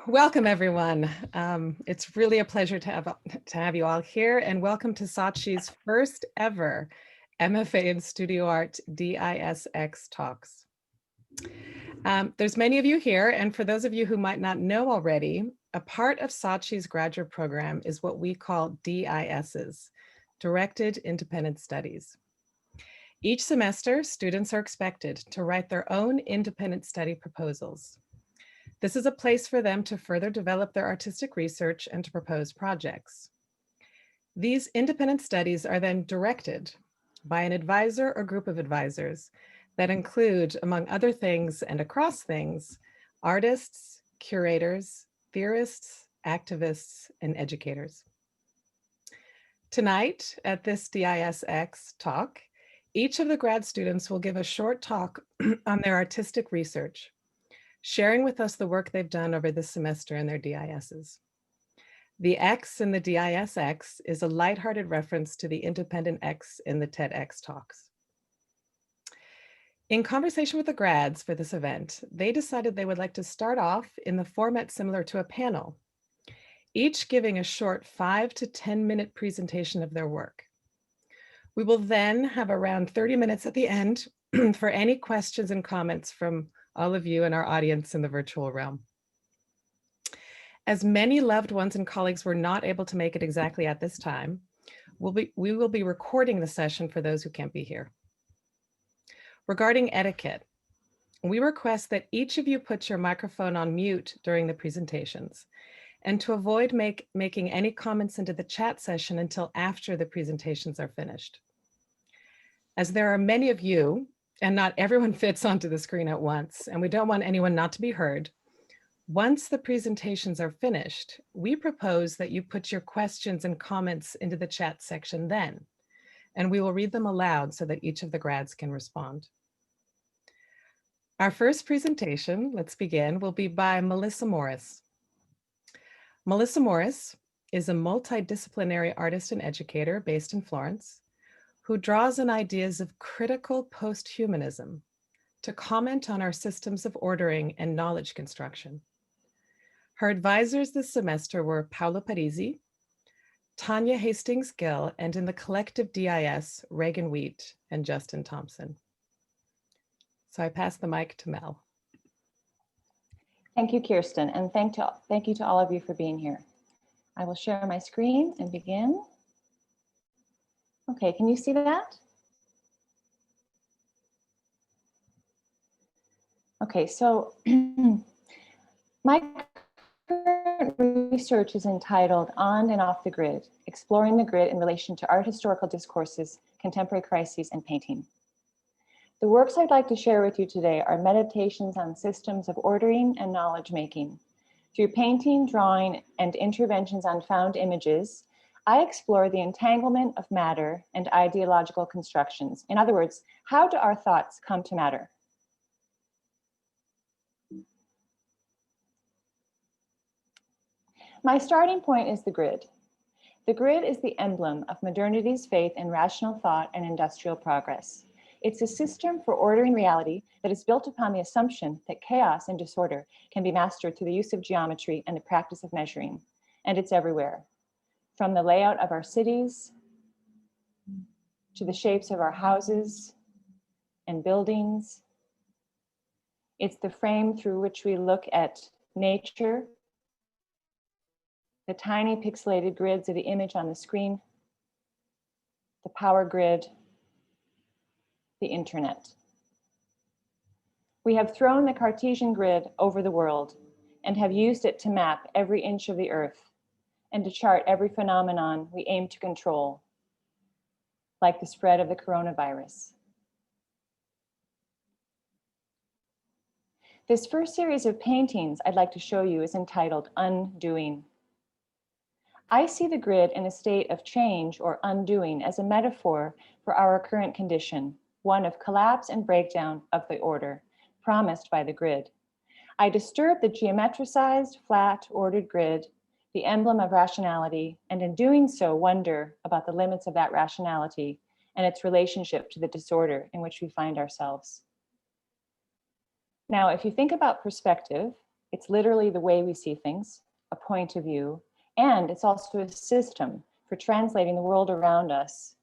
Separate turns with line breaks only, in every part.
Welcome, everyone. It's really a pleasure to have you all here, and welcome to SACI's first ever MFA in Studio Art DISx Talks. There's many of you here, and for those of you who might not know already, a part of SACI's graduate program is what we call DISs, Directed Independent Studies. Each semester, students are expected to write their own independent study proposals. This is a place for them to further develop their artistic research and to propose projects. These independent studies are then directed by an advisor or group of advisors that include, among other things and across things, artists, curators, theorists, activists, and educators. Tonight at this DISx talk, each of the grad students will give a short talk on their artistic research, sharing with us the work they've done over this semester in their DISs. The X in the DISx is a lighthearted reference to the independent X in the TEDx talks. In conversation with the grads for this event, they decided they would like to start off in the format similar to a panel, each giving a short 5 to 10 minute presentation of their work. We will then have around 30 minutes at the end for any questions and comments from all of you in our audience in the virtual realm. As many loved ones and colleagues were not able to make it exactly at this time, we will be recording the session for those who can't be here. Regarding etiquette, we request that each of you put your microphone on mute during the presentations and to avoid making any comments into the chat session until after the presentations are finished. As there are many of you, and not everyone fits onto the screen at once, and we don't want anyone not to be heard, once the presentations are finished, we propose that you put your questions and comments into the chat section then, and we will read them aloud so that each of the grads can respond. Our first presentation, let's begin, will be by Melissa Morris. Melissa Morris is a multidisciplinary artist and educator based in Florence, who draws on ideas of critical post-humanism to comment on our systems of ordering and knowledge construction. Her advisors this semester were Paolo Parisi, Tanya Hastings-Gill, and in the collective DIS, Reagan Wheat and Justin Thompson. So I pass the mic to Mel.
Thank you, Kirsten, and thank you to all of you for being here. I will share my screen and begin. Okay, can you see that? Okay, so my current research is entitled On and Off the Grid, Exploring the Grid in Relation to Art Historical Discourses, Contemporary Crises, and Painting. The works I'd like to share with you today are meditations on systems of ordering and knowledge making. Through painting, drawing, and interventions on found images, I explore the entanglement of matter and ideological constructions. In other words, how do our thoughts come to matter? My starting point is the grid. The grid is the emblem of modernity's faith in rational thought and industrial progress. It's a system for ordering reality that is built upon the assumption that chaos and disorder can be mastered through the use of geometry and the practice of measuring, and it's everywhere. From the layout of our cities, to the shapes of our houses and buildings. It's the frame through which we look at nature, the tiny pixelated grids of the image on the screen, the power grid, the internet. We have thrown the Cartesian grid over the world and have used it to map every inch of the earth and to chart every phenomenon we aim to control, like the spread of the coronavirus. This first series of paintings I'd like to show you is entitled Undoing. I see the grid in a state of change or undoing as a metaphor for our current condition, one of collapse and breakdown of the order promised by the grid. I disturb the geometricized, flat, ordered grid, the emblem of rationality, and in doing so, wonder about the limits of that rationality and its relationship to the disorder in which we find ourselves. Now, if you think about perspective, It's literally the way we see things, a point of view, and it's also a system for translating the world around us.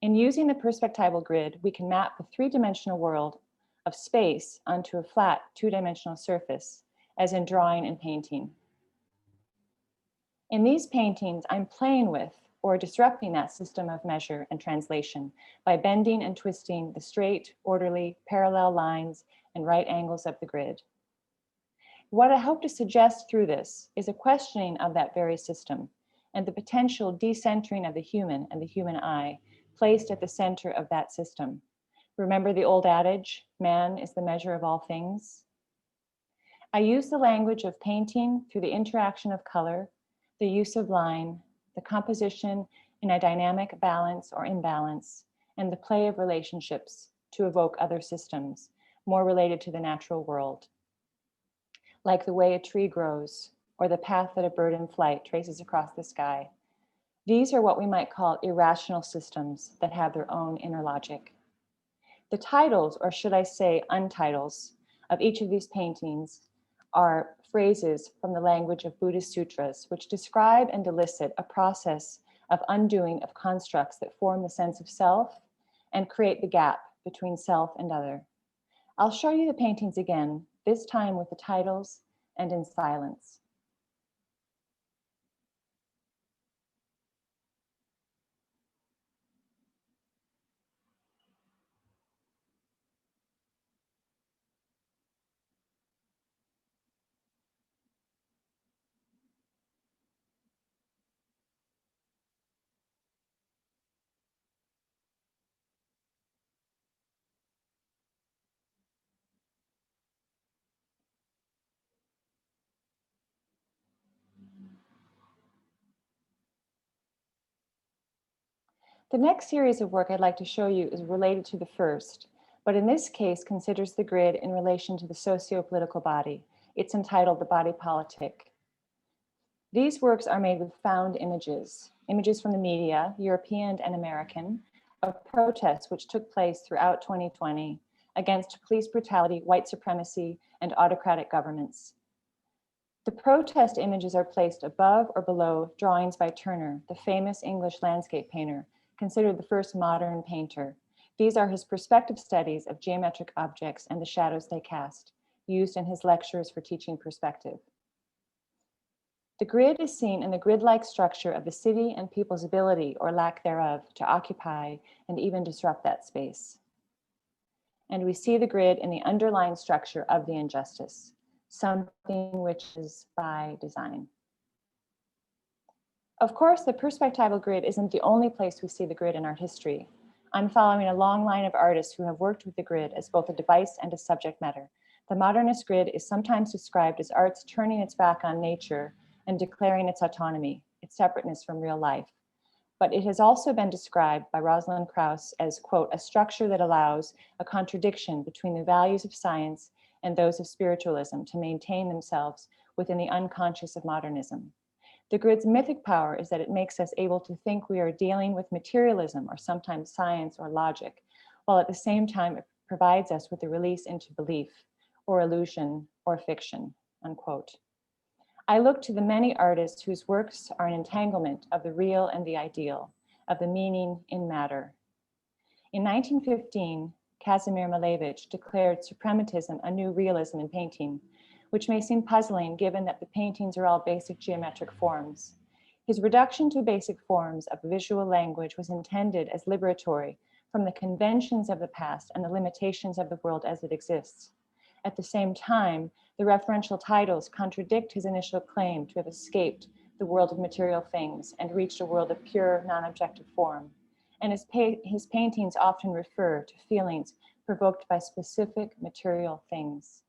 In using the perspectival grid, we can map the three-dimensional world of space onto a flat two-dimensional surface, as in drawing and painting. In these paintings, I'm playing with or disrupting that system of measure and translation by bending and twisting the straight, orderly, parallel lines and right angles of the grid. What I hope to suggest through this is a questioning of that very system and the potential decentering of the human and the human eye placed at the center of that system. Remember the old adage, man is the measure of all things? I use the language of painting through the interaction of color, the use of line, the composition in a dynamic balance or imbalance, and the play of relationships to evoke other systems more related to the natural world, like the way a tree grows or the path that a bird in flight traces across the sky. These are what we might call irrational systems that have their own inner logic. The titles, or should I say untitles, of each of these paintings are phrases from the language of Buddhist sutras, which describe and elicit a process of undoing of constructs that form the sense of self and create the gap between self and other. I'll show you the paintings again, this time with the titles and in silence. The next series of work I'd like to show you is related to the first, but in this case considers the grid in relation to the socio-political body. It's entitled The Body Politic. These works are made with found images, images from the media, European and American, of protests which took place throughout 2020 against police brutality, white supremacy, and autocratic governments. The protest images are placed above or below drawings by Turner, the famous English landscape painter, considered the first modern painter. These are his perspective studies of geometric objects and the shadows they cast, used in his lectures for teaching perspective. The grid is seen in the grid-like structure of the city and people's ability, or lack thereof, to occupy and even disrupt that space. And we see the grid in the underlying structure of the injustice, something which is by design. Of course, the perspectival grid isn't the only place we see the grid in art history. I'm following a long line of artists who have worked with the grid as both a device and a subject matter. The modernist grid is sometimes described as art's turning its back on nature and declaring its autonomy, its separateness from real life. But it has also been described by Rosalind Krauss as, quote, a structure that allows a contradiction between the values of science and those of spiritualism to maintain themselves within the unconscious of modernism. The grid's mythic power is that it makes us able to think we are dealing with materialism or sometimes science or logic, while at the same time it provides us with a release into belief or illusion or fiction, unquote. I look to the many artists whose works are an entanglement of the real and the ideal, of the meaning in matter. In 1915, Kazimir Malevich declared suprematism a new realism in painting, which may seem puzzling given that the paintings are all basic geometric forms. His reduction to basic forms of visual language was intended as liberatory from the conventions of the past and the limitations of the world as it exists. At the same time, the referential titles contradict his initial claim to have escaped the world of material things and reached a world of pure, non-objective form. And his paintings often refer to feelings provoked by specific material things.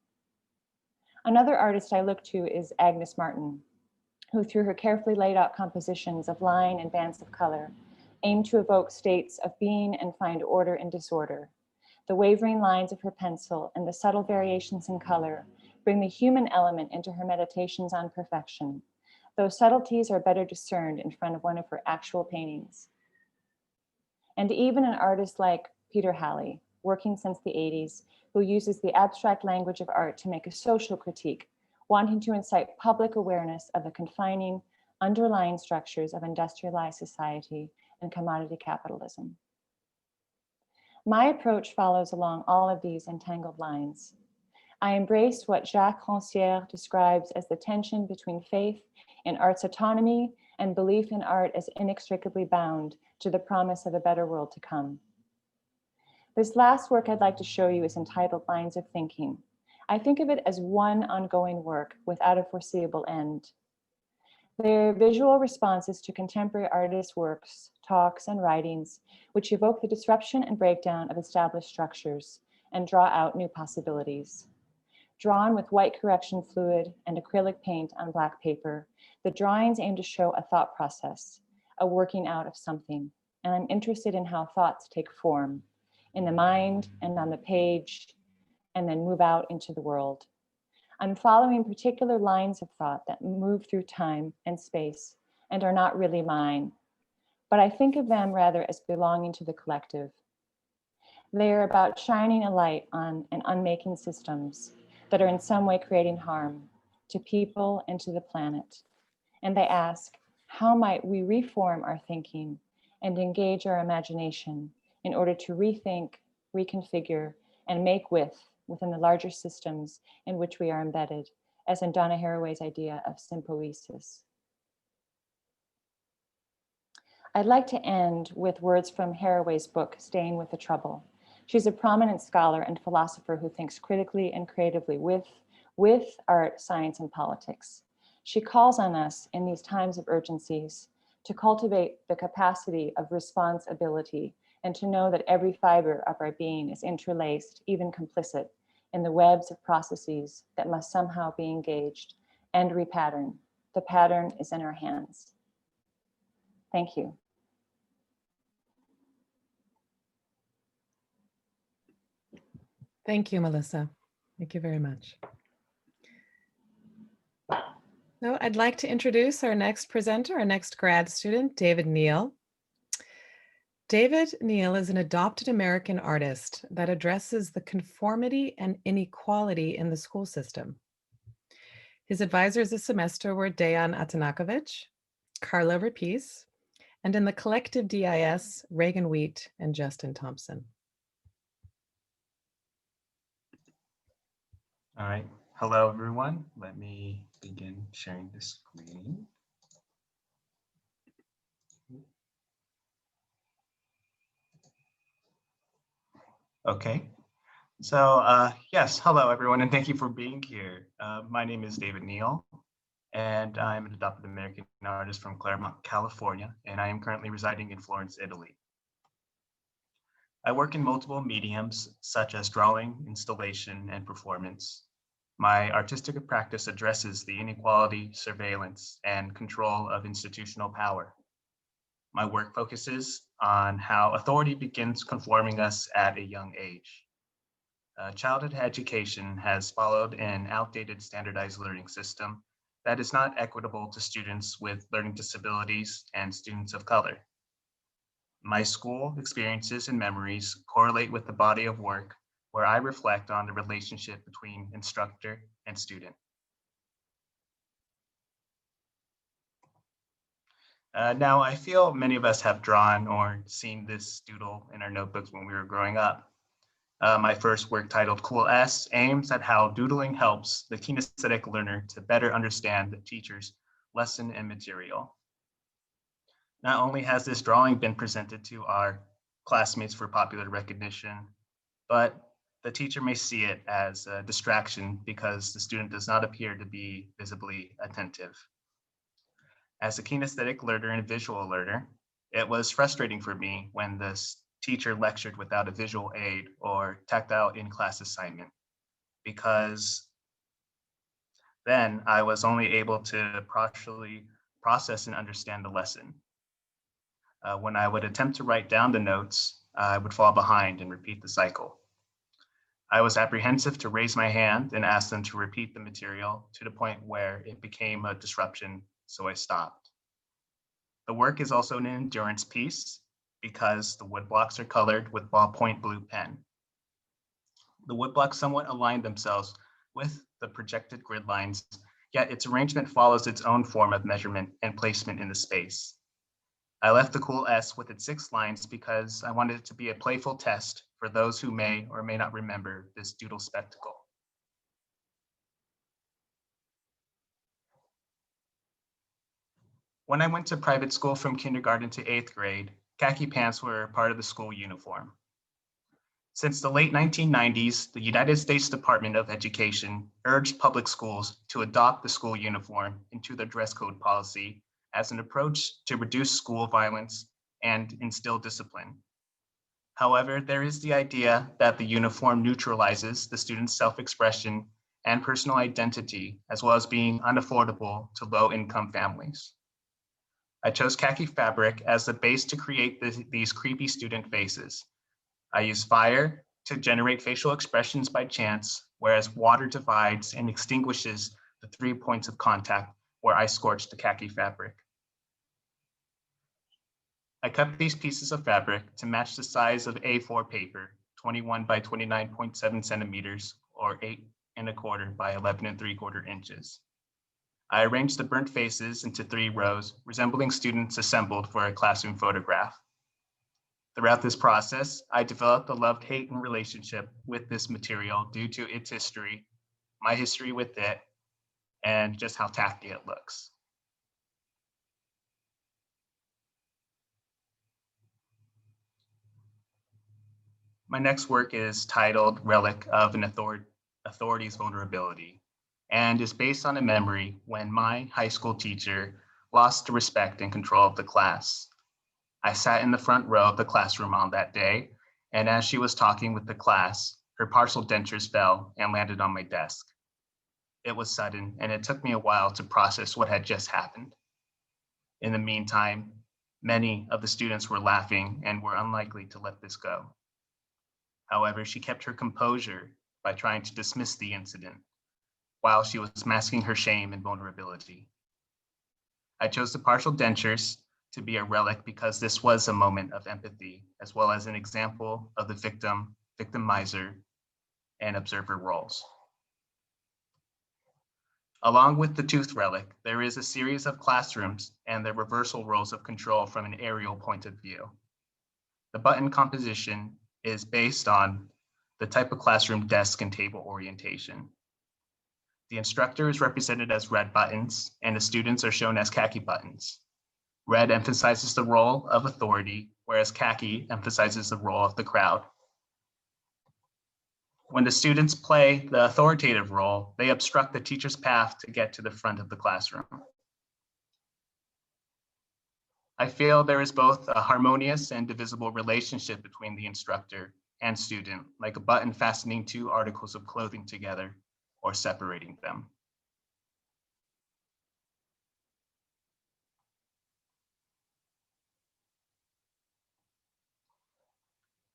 Another artist I look to is Agnes Martin, who through her carefully laid out compositions of line and bands of color, aim to evoke states of being and find order in disorder. The wavering lines of her pencil and the subtle variations in color bring the human element into her meditations on perfection. Those subtleties are better discerned in front of one of her actual paintings. And even an artist like Peter Halley, working since the 80s, who uses the abstract language of art to make a social critique wanting to incite public awareness of the confining underlying structures of industrialized society and commodity capitalism. My approach follows along all of these entangled lines. I embraced what Jacques Rancière describes as the tension between faith in art's autonomy and belief in art as inextricably bound to the promise of a better world to come. This last work I'd like to show you is entitled Lines of Thinking. I think of it as one ongoing work without a foreseeable end. They're visual responses to contemporary artists' works, talks, and writings, which evoke the disruption and breakdown of established structures and draw out new possibilities. Drawn with white correction fluid and acrylic paint on black paper, the drawings aim to show a thought process, a working out of something, and I'm interested in how thoughts take form in the mind and on the page, and then move out into the world. I'm following particular lines of thought that move through time and space and are not really mine, but I think of them rather as belonging to the collective. They are about shining a light on and unmaking systems that are in some way creating harm to people and to the planet. And they ask, how might we reform our thinking and engage our imagination in order to rethink, reconfigure, and make within the larger systems in which we are embedded, as in Donna Haraway's idea of sympoiesis. I'd like to end with words from Haraway's book, Staying with the Trouble. She's a prominent scholar and philosopher who thinks critically and creatively with art, science, and politics. She calls on us in these times of urgencies to cultivate the capacity of responsibility and to know that every fiber of our being is interlaced, even complicit, in the webs of processes that must somehow be engaged and repatterned. The pattern is in our hands. Thank you.
Thank you, Melissa. Thank you very much. Now, I'd like to introduce our next presenter, our next grad student, David Neal. David Neal is an adopted American artist that addresses the conformity and inequality in the school system. His advisors this semester were Dejan Atanakovic, Carla Rapice, and in the collective DIS, Reagan Wheat and Justin Thompson.
All right. Hello, everyone. Let me begin sharing the screen. Okay. So yes, hello, everyone, and thank you for being here. My name is David Neal, and I'm an adopted American artist from Claremont, California, and I am currently residing in Florence, Italy. I work in multiple mediums, such as drawing, installation, and performance. My artistic practice addresses the inequality, surveillance, and control of institutional power. My work focuses on how authority begins conforming us at a young age. Childhood education has followed an outdated standardized learning system that is not equitable to students with learning disabilities and students of color. My school experiences and memories correlate with the body of work where I reflect on the relationship between instructor and student. Now, I feel many of us have drawn or seen this doodle in our notebooks when we were growing up. My first work, titled Cool S, aims at how doodling helps the kinesthetic learner to better understand the teacher's lesson and material. Not only has this drawing been presented to our classmates for popular recognition, but the teacher may see it as a distraction because the student does not appear to be visibly attentive. As a kinesthetic learner and visual learner, it was frustrating for me when the teacher lectured without a visual aid or tactile in-class assignment, because then I was only able to partially process and understand the lesson. When I would attempt to write down the notes, I would fall behind and repeat the cycle. I was apprehensive to raise my hand and ask them to repeat the material to the point where it became a disruption, so I stopped. The work is also an endurance piece because the wood blocks are colored with ballpoint blue pen. The wood blocks somewhat align themselves with the projected grid lines, yet its arrangement follows its own form of measurement and placement in the space. I left the cool S with its 6 lines because I wanted it to be a playful test for those who may or may not remember this doodle spectacle. When I went to private school from kindergarten to 8th grade, khaki pants were part of the school uniform. Since the late 1990s, the United States Department of Education urged public schools to adopt the school uniform into their dress code policy as an approach to reduce school violence and instill discipline. However, there is the idea that the uniform neutralizes the student's self-expression and personal identity, as well as being unaffordable to low-income families. I chose khaki fabric as the base to create these creepy student faces. I use fire to generate facial expressions by chance, whereas water divides and extinguishes the 3 points of contact where I scorched the khaki fabric. I cut these pieces of fabric to match the size of A4 paper, 21 by 29.7 centimeters, or 8 1/4 by 11 3/4 inches. I arranged the burnt faces into 3 rows, resembling students assembled for a classroom photograph. Throughout this process, I developed a love-hate relationship with this material due to its history, my history with it, and just how tacky it looks. My next work is titled Relic of an Authority's Vulnerability, and is based on a memory when my high school teacher lost the respect and control of the class. I sat in the front row of the classroom on that day, and as she was talking with the class, her partial dentures fell and landed on my desk. It was sudden, and it took me a while to process what had just happened. In the meantime, many of the students were laughing and were unlikely to let this go. However, she kept her composure by trying to dismiss the incident while she was masking her shame and vulnerability. I chose the partial dentures to be a relic because this was a moment of empathy, as well as an example of the victim, victimizer, and observer roles. Along with the tooth relic, there is a series of classrooms and their reversal roles of control from an aerial point of view. The button composition is based on the type of classroom desk and table orientation. The instructor is represented as red buttons, and the students are shown as khaki buttons. Red emphasizes the role of authority, whereas khaki emphasizes the role of the crowd. When the students play the authoritative role, they obstruct the teacher's path to get to the front of the classroom. I feel there is both a harmonious and divisible relationship between the instructor and student, like a button fastening 2 articles of clothing together or separating them.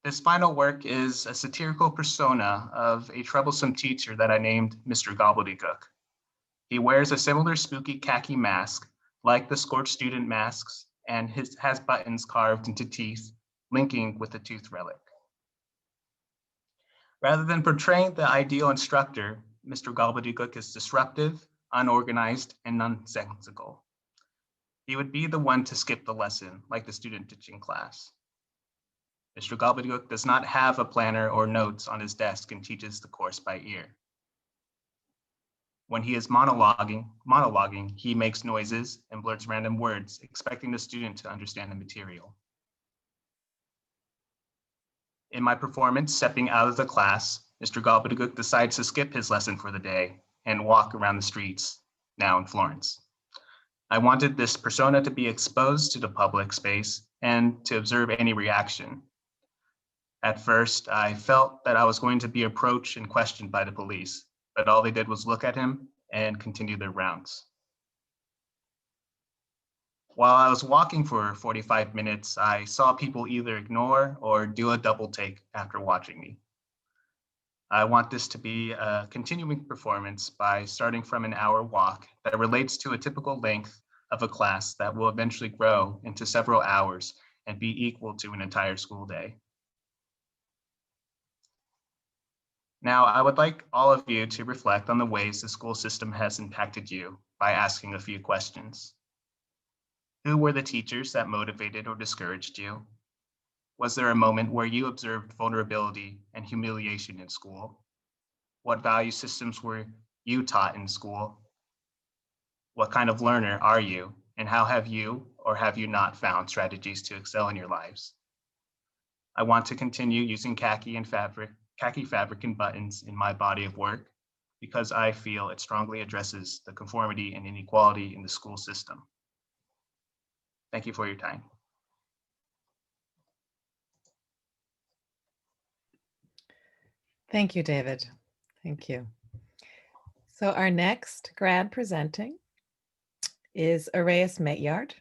This final work is a satirical persona of a troublesome teacher that I named Mr. Gobbledygook. He wears a similar spooky khaki mask, like the scorched student masks, and has buttons carved into teeth, linking with the tooth relic. Rather than portraying the ideal instructor, Mr. Gobbledygook is disruptive, unorganized, and nonsensical. He would be the one to skip the lesson, like the student ditching class. Mr. Gobbledygook does not have a planner or notes on his desk and teaches the course by ear. When he is monologuing, he makes noises and blurts random words, expecting the student to understand the material. In my performance, stepping out of the class, Mr. Gobbledygook decides to skip his lesson for the day and walk around the streets, now in Florence. I wanted this persona to be exposed to the public space and to observe any reaction. At first, I felt that I was going to be approached and questioned by the police, but all they did was look at him and continue their rounds. While I was walking for 45 minutes, I saw people either ignore or do a double take after watching me. I want this to be a continuing performance by starting from an hour walk that relates to a typical length of a class that will eventually grow into several hours and be equal to an entire school day. Now, I would like all of you to reflect on the ways the school system has impacted you by asking a few questions. Who were the teachers that motivated or discouraged you? Was there a moment where you observed vulnerability and humiliation in school? What value systems were you taught in school? What kind of learner are you, and how have you or have you not found strategies to excel in your lives? I want to continue using khaki fabric and buttons in my body of work because I feel it strongly addresses the conformity and inequality in the school system. Thank you for your time.
Thank you, David. Thank you. So our next grad presenting is Arias Metyard.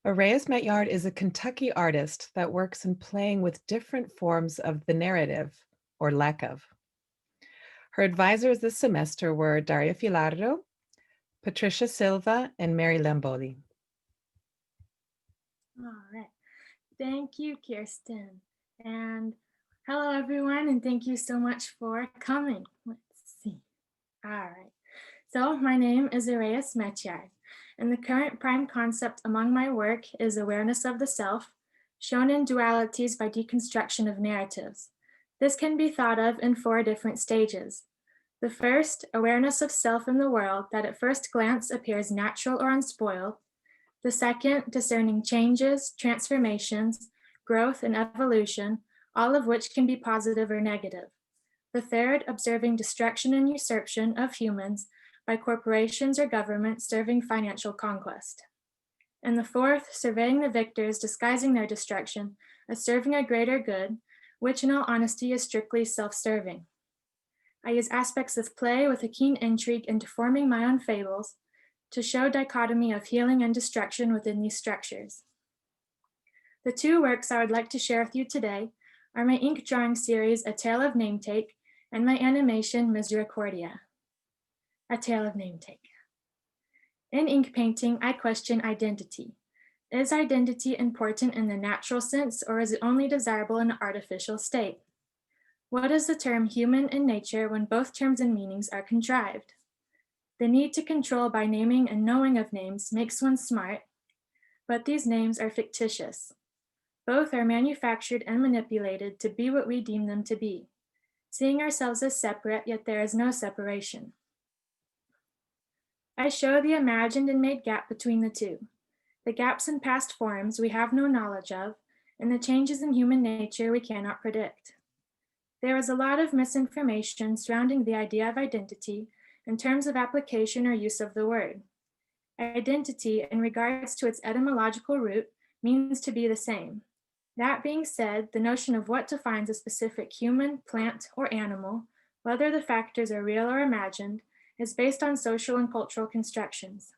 Arias Metyard is a Kentucky artist that works in playing with different forms of the narrative, or lack of. Her advisors this semester were Daria Filardo, Patricia Silva, and Mary Lamboli.
All right. Thank you, Kirsten. And hello, everyone, and thank you so much for coming. Let's see. All right. So my name is Arias Metyard, and the current prime concept among my work is awareness of the self, shown in dualities by deconstruction of narratives. This can be thought of in 4 different stages. The first, awareness of self in the world that at first glance appears natural or unspoiled. The second, discerning changes, transformations, growth, and evolution, all of which can be positive or negative. The third, observing destruction and usurpation of humans by corporations or governments serving financial conquest. And the fourth, surveying the victors disguising their destruction as serving a greater good, which in all honesty is strictly self-serving. I use aspects of play with a keen intrigue into forming my own fables to show dichotomy of healing and destruction within these structures. The 2 works I would like to share with you today are my ink drawing series, A Tale of Nametake, and my animation, Misericordia. A Tale of Nametake. In ink painting, I question identity. Is identity important in the natural sense, or is it only desirable in an artificial state? What is the term human in nature when both terms and meanings are contrived? The need to control by naming and knowing of names makes one smart, but these names are fictitious. Both are manufactured and manipulated to be what we deem them to be, seeing ourselves as separate, yet there is no separation. I show the imagined and made gap between the 2, the gaps in past forms we have no knowledge of, and the changes in human nature we cannot predict. There is a lot of misinformation surrounding the idea of identity in terms of application or use of the word. Identity, in regards to its etymological root, means to be the same. That being said, the notion of what defines a specific human, plant, or animal, whether the factors are real or imagined, is based on social and cultural constructions.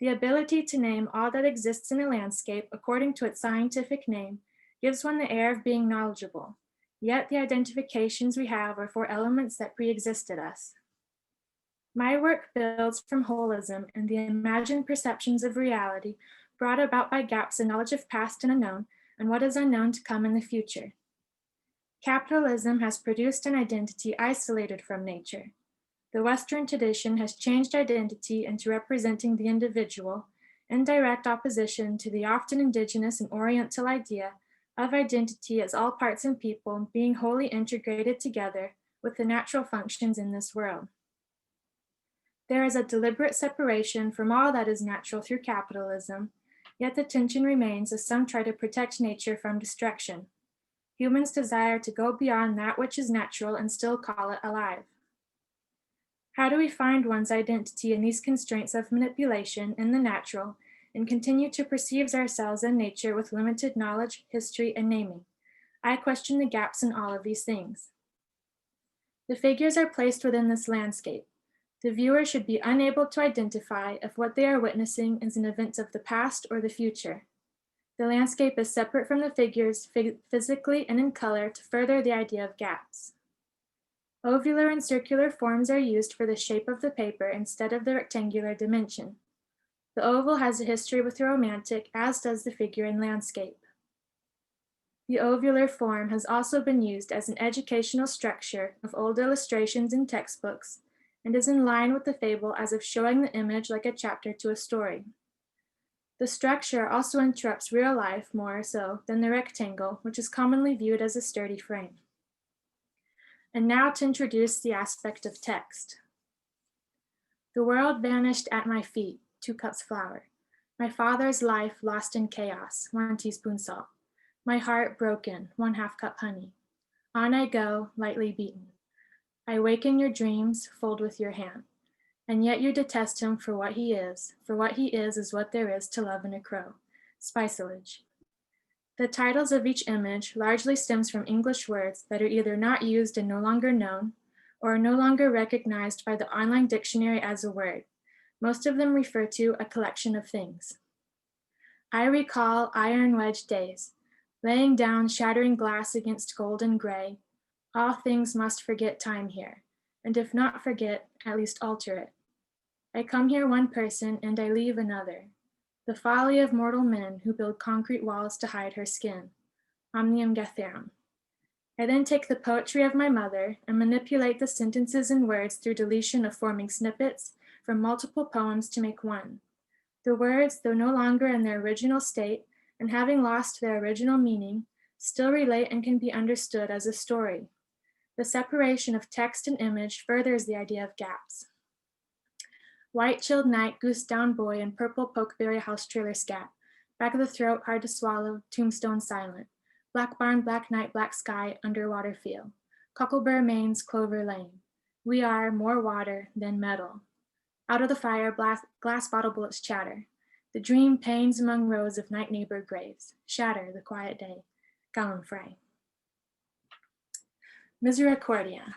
The ability to name all that exists in a landscape according to its scientific name gives one the air of being knowledgeable, yet the identifications we have are for elements that pre-existed us. My work builds from holism and the imagined perceptions of reality brought about by gaps in knowledge of past and unknown and what is unknown to come in the future. Capitalism has produced an identity isolated from nature. The Western tradition has changed identity into representing the individual in direct opposition to the often indigenous and Oriental idea of identity as all parts and people being wholly integrated together with the natural functions in this world. There is a deliberate separation from all that is natural through capitalism, yet the tension remains as some try to protect nature from destruction. Humans desire to go beyond that which is natural and still call it alive. How do we find one's identity in these constraints of manipulation in the natural and continue to perceive ourselves and nature with limited knowledge, history, and naming? I question the gaps in all of these things. The figures are placed within this landscape. The viewer should be unable to identify if what they are witnessing is an event of the past or the future. The landscape is separate from the figures physically and in color to further the idea of gaps. Ovular and circular forms are used for the shape of the paper instead of the rectangular dimension. The oval has a history with the romantic, as does the figure in landscape. The ovular form has also been used as an educational structure of old illustrations in textbooks and is in line with the fable as of showing the image like a chapter to a story. The structure also interrupts real life more so than the rectangle, which is commonly viewed as a sturdy frame. And now to introduce the aspect of text. The world vanished at my feet, 2 cups flour. My father's life lost in chaos, 1 teaspoon salt. My heart broken, 1/2 cup honey. On I go, lightly beaten. I waken your dreams, fold with your hand. And yet you detest him for what he is what there is to love in a crow, spicelage. The titles of each image largely stems from English words that are either not used and no longer known, or are no longer recognized by the online dictionary as a word. Most of them refer to a collection of things. I recall iron wedge days, laying down shattering glass against golden gray. All things must forget time here, and if not forget, at least alter it. I come here one person and I leave another. The folly of mortal men who build concrete walls to hide her skin. Omnium Gatherum. I then take the poetry of my mother and manipulate the sentences and words through deletion of forming snippets from multiple poems to make one. The words, though no longer in their original state and having lost their original meaning, still relate and can be understood as a story. The separation of text and image furthers the idea of gaps. White chilled night, goose down boy, and purple pokeberry house trailer scat. Back of the throat, hard to swallow, tombstone silent. Black barn, black night, black sky, underwater field. Cocklebur mains, Clover Lane. We are more water than metal. Out of the fire, glass bottle bullets chatter. The dream pains among rows of night neighbor graves. Shatter the quiet day. Gallon fray. Misericordia.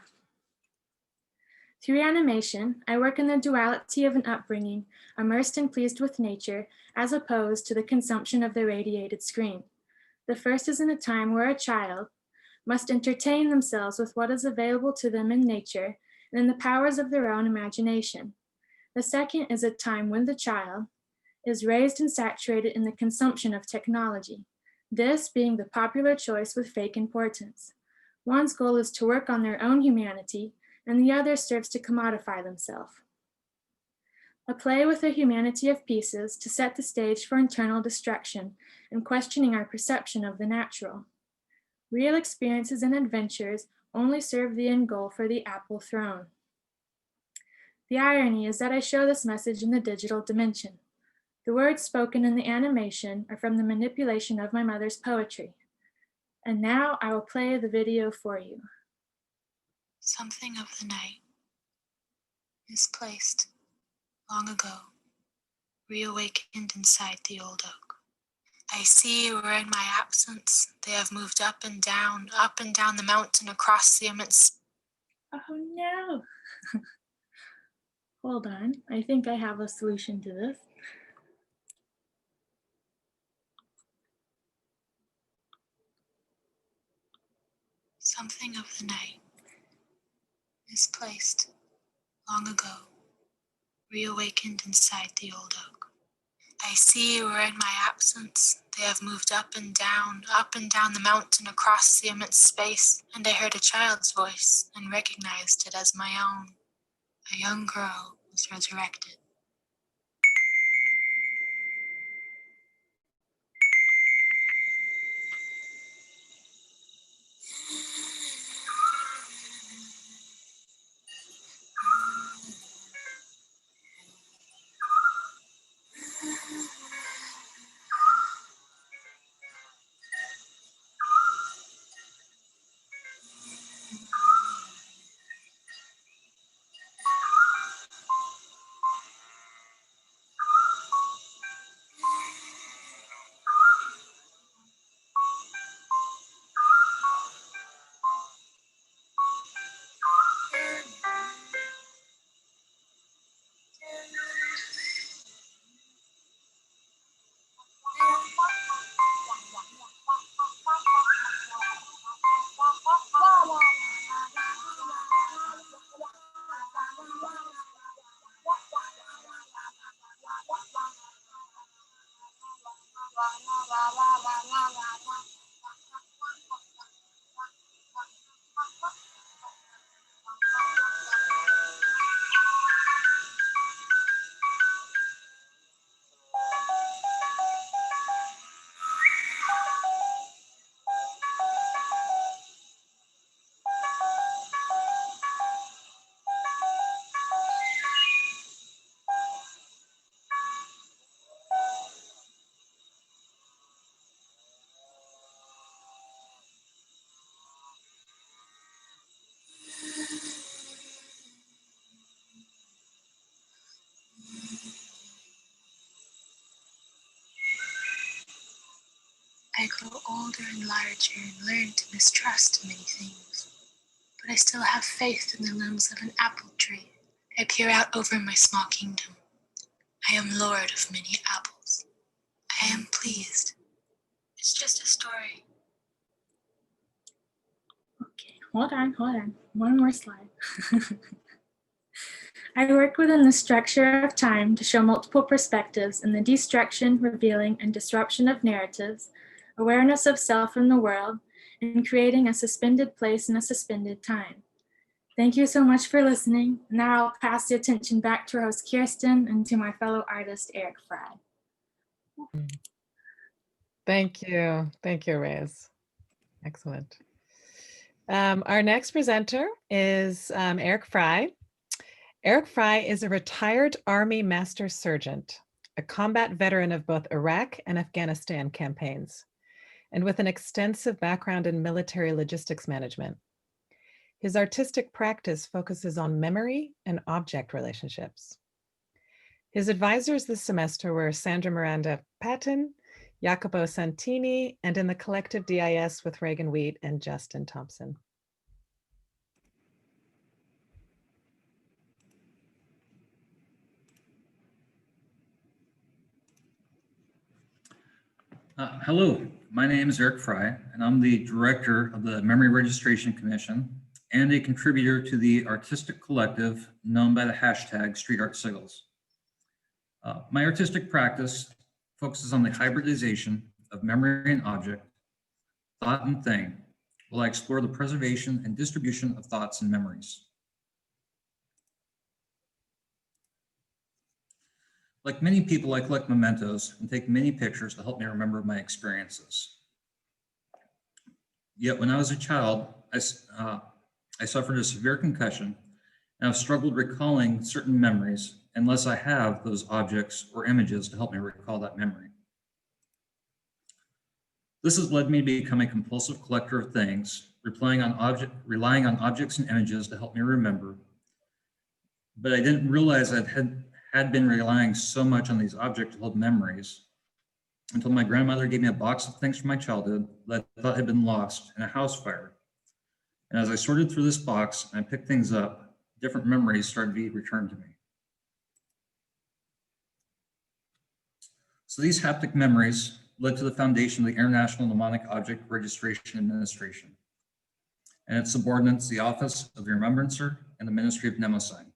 Through animation, I work in the duality of an upbringing immersed and pleased with nature as opposed to the consumption of the radiated screen. The first is in a time where a child must entertain themselves with what is available to them in nature and in the powers of their own imagination. The second is a time when the child is raised and saturated in the consumption of technology, this being the popular choice with fake importance. One's goal is to work on their own humanity, and the other serves to commodify themselves. A play with a humanity of pieces to set the stage for internal destruction and questioning our perception of the natural. Real experiences and adventures only serve the end goal for the apple throne. The irony is that I show this message in the digital dimension. The words spoken in the animation are from the manipulation of my mother's poetry. And now I will play the video for you.
Something of the night, misplaced, long ago, reawakened inside the old oak. I see where in my absence they have moved up and down the mountain across the immense.
Oh no! Hold on, I think I have a solution to this.
Something of the night, misplaced, long ago, reawakened inside the old oak. I see where in my absence they have moved up and down the mountain across the immense space, and I heard a child's voice and recognized it as my own. A young girl was resurrected. grow older and larger and learn to mistrust many things. But I still have faith in the limbs of an apple tree. I peer out over my small kingdom. I am lord of many apples. I am pleased. It's just a story.
Okay, hold on. One more slide. I work within the structure of time to show multiple perspectives in the destruction, revealing, and disruption of narratives, awareness of self and the world, and creating a suspended place in a suspended time. Thank you so much for listening. Now I'll pass the attention back to our host Kirsten and to my fellow artist, Eric Fry.
Thank you, Reyes. Excellent. Our next presenter is Eric Fry. Eric Fry is a retired Army Master Sergeant, a combat veteran of both Iraq and Afghanistan campaigns, and with an extensive background in military logistics management. His artistic practice focuses on memory and object relationships. His advisors this semester were Sandra Miranda Patton, Jacopo Santini, and in the collective DIS with Reagan Wheat and Justin Thompson.
Hello, my name is Eric Fry, and I'm the director of the Memory Registration Commission and a contributor to the artistic collective known by the hashtag Street Art Sigils. My artistic practice focuses on the hybridization of memory and object, thought and thing, while I explore the preservation and distribution of thoughts and memories. Like many people, I collect mementos and take many pictures to help me remember my experiences. Yet when I was a child, I suffered a severe concussion and I've struggled recalling certain memories unless I have those objects or images to help me recall that memory. This has led me to become a compulsive collector of things, relying on objects and images to help me remember. But I didn't realize I had been relying so much on these object-held memories until my grandmother gave me a box of things from my childhood that I thought had been lost in a house fire. And as I sorted through this box and I picked things up, different memories started to be returned to me. So these haptic memories led to the foundation of the International Mnemonic Object Registration Administration and its subordinates, the Office of the Remembrancer and the Ministry of Mnemosyne.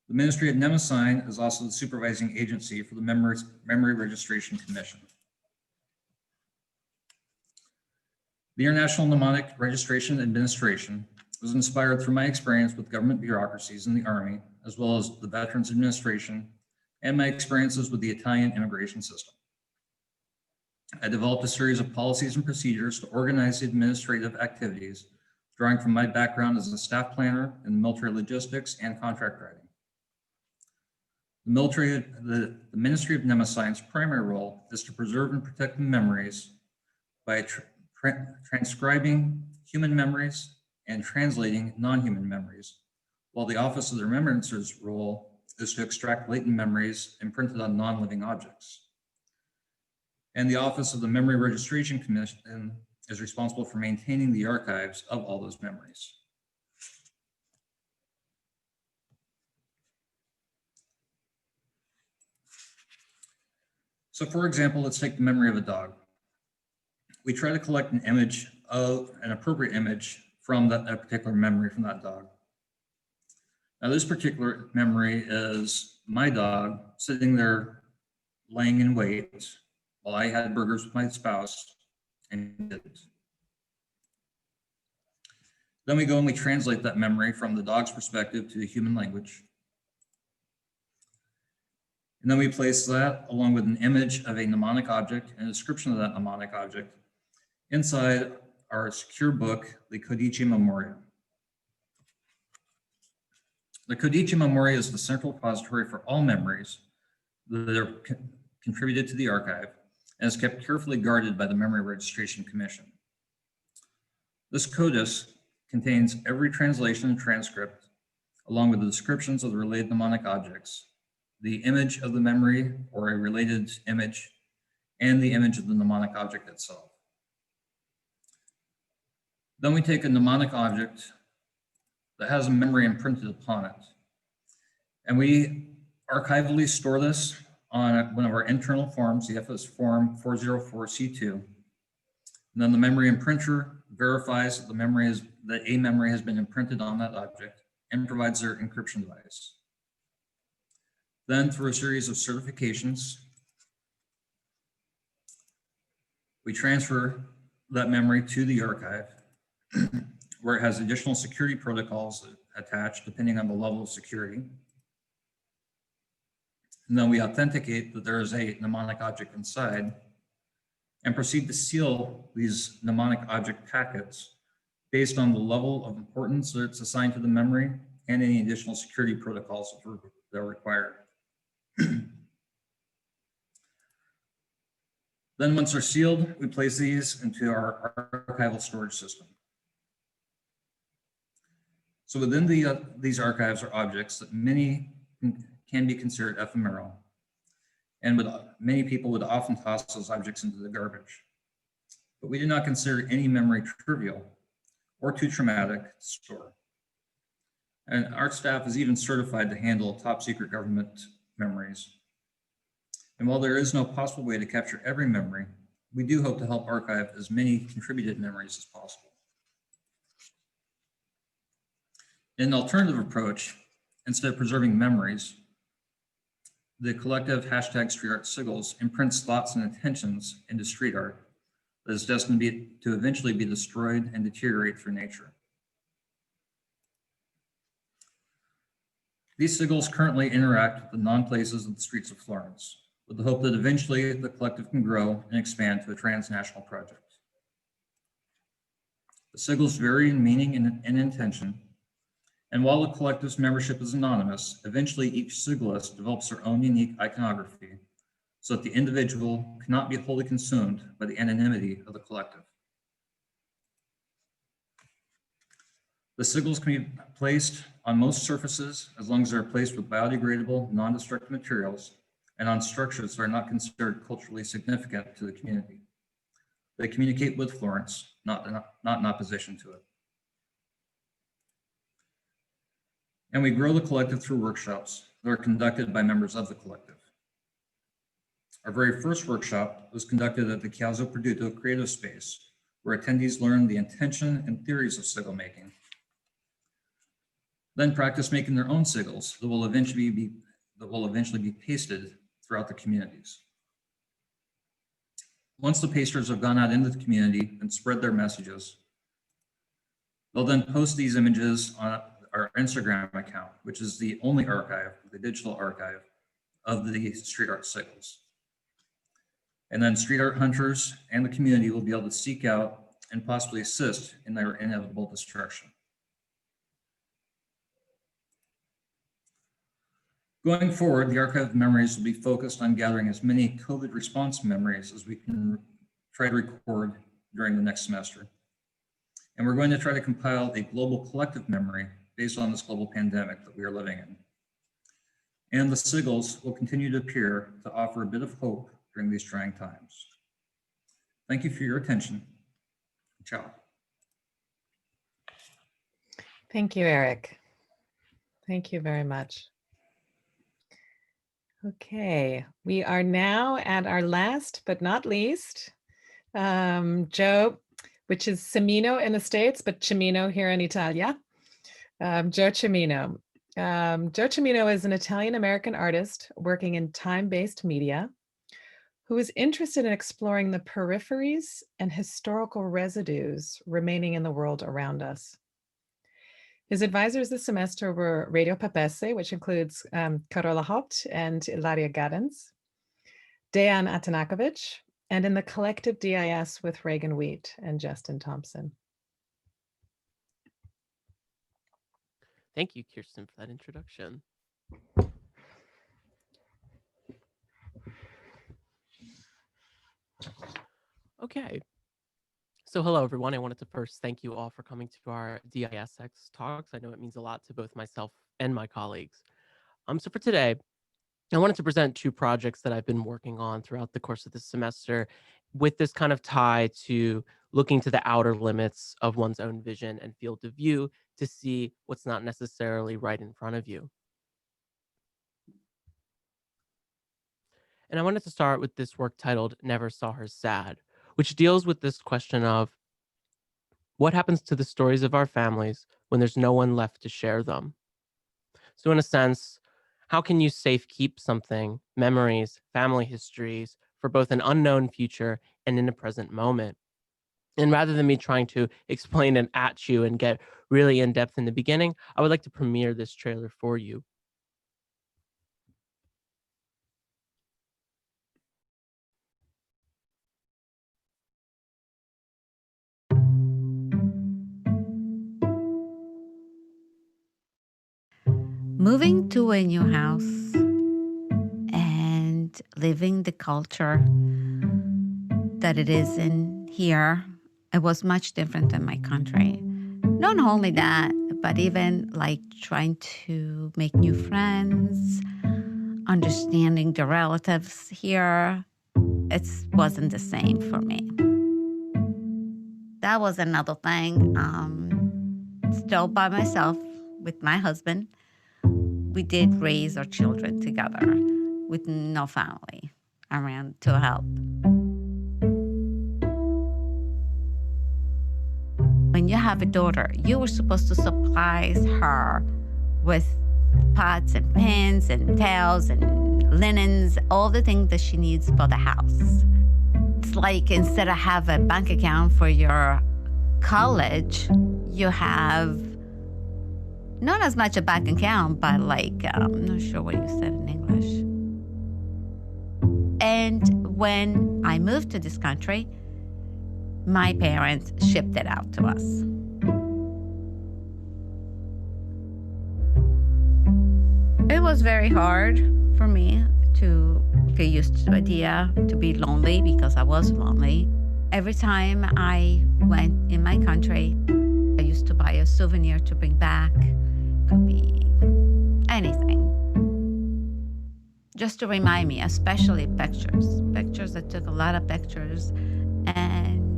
The Ministry of Mnemosyne is also the supervising agency for the Memory Registration Commission. The International Mnemonic Registration Administration was inspired through my experience with government bureaucracies in the Army, as well as the Veterans Administration, and my experiences with the Italian immigration system. I developed a series of policies and procedures to organize the administrative activities, drawing from my background as a staff planner in military logistics and contract writing. The Ministry of Mnemosyne's primary role is to preserve and protect memories by transcribing human memories and translating non-human memories, while the Office of the Remembrancer's role is to extract latent memories imprinted on non-living objects. And the Office of the Memory Registration Commission is responsible for maintaining the archives of all those memories. So for example, let's take the memory of a dog. We try to collect an appropriate image from that particular memory from that dog. Now this particular memory is my dog sitting there laying in wait while I had burgers with my spouse and he didn't. Then we go and we translate that memory from the dog's perspective to the human language. And then we place that along with an image of a mnemonic object and a description of that mnemonic object inside our secure book, the Codice Memoria. The Codice Memoria is the central repository for all memories that are contributed to the archive and is kept carefully guarded by the Memory Registration Commission. This codice contains every translation and transcript, along with the descriptions of the related mnemonic objects, the image of the memory or a related image, and the image of the mnemonic object itself. Then we take a mnemonic object that has a memory imprinted upon it, and we archivally store this on one of our internal forms, the FS form 404C2. And then the memory imprinter verifies that a memory has been imprinted on that object and provides their encryption device. Then through a series of certifications, we transfer that memory to the archive where it has additional security protocols attached depending on the level of security. And then we authenticate that there is a mnemonic object inside and proceed to seal these mnemonic object packets based on the level of importance that's assigned to the memory and any additional security protocols that are required. Then once they're sealed, we place these into our archival storage system. So within these archives are objects that many can be considered ephemeral, and many people would often toss those objects into the garbage. But we do not consider any memory trivial or too traumatic to store. And our staff is even certified to handle top secret government memories. And while there is no possible way to capture every memory, we do hope to help archive as many contributed memories as possible. In an alternative approach, instead of preserving memories, the collective hashtag street art sigils imprints thoughts and intentions into street art that is destined to eventually be destroyed and deteriorate through nature. These sigils currently interact with the non-places of the streets of Florence, with the hope that eventually the collective can grow and expand to a transnational project. The sigils vary in meaning and intention, and while the collective's membership is anonymous, eventually each sigillist develops their own unique iconography so that the individual cannot be wholly consumed by the anonymity of the collective. The sigils can be placed on most surfaces as long as they're placed with biodegradable, non-destructive materials and on structures that are not considered culturally significant to the community. They communicate with Florence, not in opposition to it. And we grow the collective through workshops that are conducted by members of the collective. Our very first workshop was conducted at the Chiasso Perduto Creative Space, where attendees learned the intention and theories of sigil making. Then practice making their own sigils that will eventually be pasted throughout the communities. Once the pasters have gone out into the community and spread their messages, they'll then post these images on our Instagram account, which is the only archive, the digital archive of the street art sigils. And then street art hunters and the community will be able to seek out and possibly assist in their inevitable destruction. Going forward, the archive of memories will be focused on gathering as many COVID response memories as we can try to record during the next semester. And we're going to try to compile a global collective memory based on this global pandemic that we are living in. And the sigils will continue to appear to offer a bit of hope during these trying times. Thank you for your attention. Ciao.
Thank you, Eric. Thank you very much. Okay, we are now at our last but not least, Joe, which is Cimino in the States, but Cimino here in Italia. Joe Cimino. Joe Cimino is an Italian-American artist working in time-based media who is interested in exploring the peripheries and historical residues remaining in the world around us. His advisors this semester were Radio Papesse, which includes Carola Haupt and Ilaria Gaddens, Dejan Atanakovic, and in the collective DIS with Reagan Wheat and Justin Thompson.
Thank you, Kirsten, for that introduction. Okay. So hello, everyone. I wanted to first thank you all for coming to our DISx Talks. I know it means a lot to both myself and my colleagues. So for today, I wanted to present two projects that I've been working on throughout the course of this semester with this kind of tie to looking to the outer limits of one's own vision and field of view to see what's not necessarily right in front of you. And I wanted to start with this work titled Never Saw Her Sad, which deals with this question of what happens to the stories of our families when there's no one left to share them. So, in a sense, how can you safe keep something, memories, family histories, for both an unknown future and in a present moment? And rather than me trying to explain it at you and get really in depth in the beginning, I would like to premiere this trailer for you.
Moving to a new house and living the culture that it is in here, it was much different than my country. Not only that, but even like trying to make new friends, understanding the relatives here, it wasn't the same for me. That was another thing. Still by myself with my husband. We did raise our children together with no family around to help. When you have a daughter, you were supposed to surprise her with pots and pans and towels and linens, all the things that she needs for the house. It's like instead of have a bank account for your college, you have not as much a bank account, but like, I'm not sure what you said in English. And when I moved to this country, my parents shipped it out to us. It was very hard for me to get used to the idea to be lonely because I was lonely. Every time I went in my country, I used to buy a souvenir to bring back. Could be anything. Just to remind me, especially pictures. Pictures, I took a lot of pictures and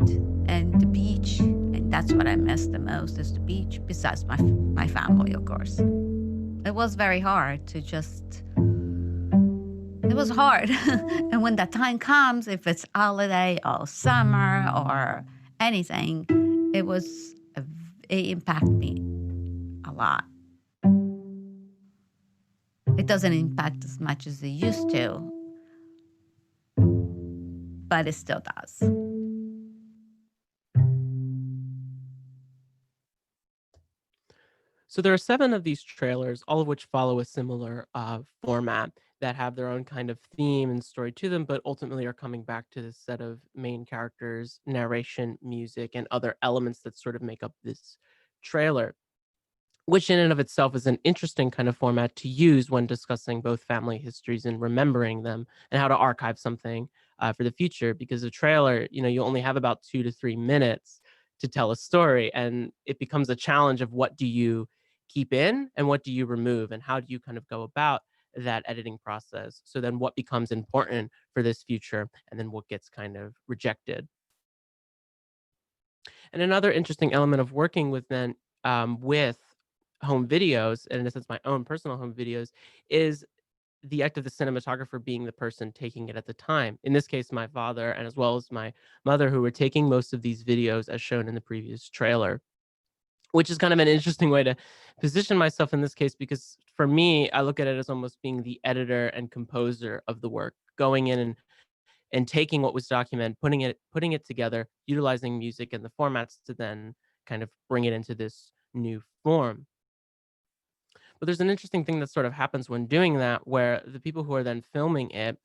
the beach. And that's what I miss the most is the beach, besides my family, of course. It was very hard to just, it was hard. And when that time comes, if it's holiday or summer or anything, it impacted me a lot. It doesn't impact as much as it used to, but it still does.
So there are 7 of these trailers, all of which follow a similar format that have their own kind of theme and story to them, but ultimately are coming back to this set of main characters, narration, music, and other elements that sort of make up this trailer, which in and of itself is an interesting kind of format to use when discussing both family histories and remembering them and how to archive something for the future. Because a trailer, you only have about 2 to 3 minutes to tell a story, and it becomes a challenge of what do you keep in and what do you remove, and how do you kind of go about that editing process. So then what becomes important for this future, and then what gets kind of rejected. And another interesting element of working with home videos, and in a sense my own personal home videos, is the act of the cinematographer being the person taking it at the time. In this case, my father, and as well as my mother, who were taking most of these videos as shown in the previous trailer, which is kind of an interesting way to position myself in this case, because for me, I look at it as almost being the editor and composer of the work, going in and taking what was documented, putting it together, utilizing music and the formats to then kind of bring it into this new form. But there's an interesting thing that sort of happens when doing that, where the people who are then filming it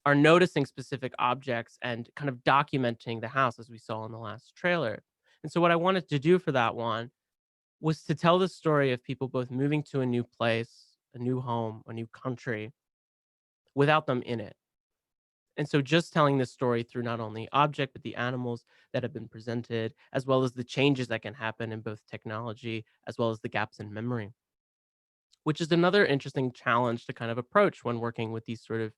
are noticing specific objects and kind of documenting the house, as we saw in the last trailer. And so what I wanted to do for that one was to tell the story of people both moving to a new place, a new home, a new country, without them in it. And so just telling this story through not only object, but the animals that have been presented, as well as the changes that can happen in both technology, as well as the gaps in memory. which is another interesting challenge to kind of approach when working with these sort of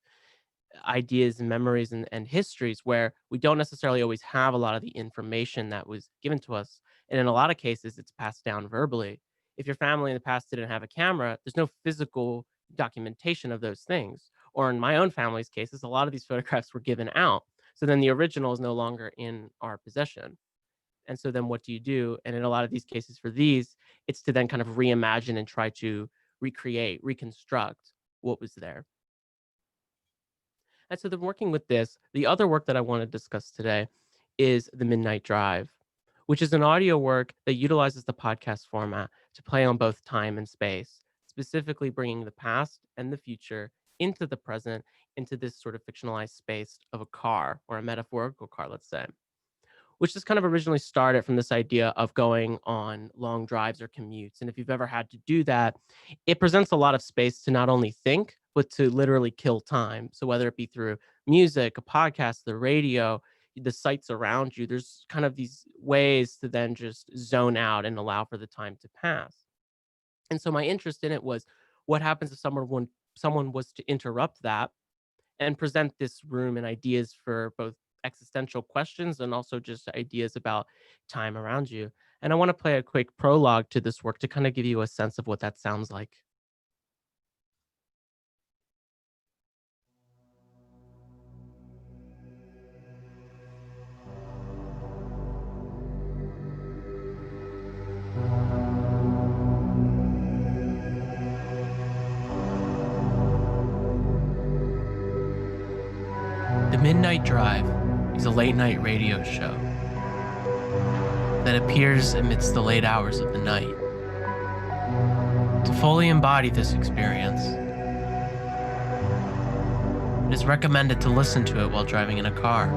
ideas and memories and histories, where we don't necessarily always have a lot of the information that was given to us. And in a lot of cases, it's passed down verbally. If your family in the past didn't have a camera, there's no physical documentation of those things. Or in my own family's cases, a lot of these photographs were given out. So then the original is no longer in our possession. And so then what do you do? And in a lot of these cases for these, it's to then kind of reimagine and try to recreate, reconstruct what was there. And so then working with this, the other work that I want to discuss today is The Midnight Drive, which is an audio work that utilizes the podcast format to play on both time and space, specifically bringing the past and the future into the present, into this sort of fictionalized space of a car, or a metaphorical car, let's say, which just kind of originally started from this idea of going on long drives or commutes. And if you've ever had to do that, it presents a lot of space to not only think, but to literally kill time. So whether it be through music, a podcast, the radio, the sights around you, there's kind of these ways to then just zone out and allow for the time to pass. And so my interest in it was, what happens if someone was to interrupt that and present this room and ideas for both existential questions and also just ideas about time around you. And I want to play a quick prologue to this work to kind of give you a sense of what that sounds like. The Midnight Drive is a late-night radio show that appears amidst the late hours of the night. To fully embody this experience, it is recommended to listen to it while driving in a car.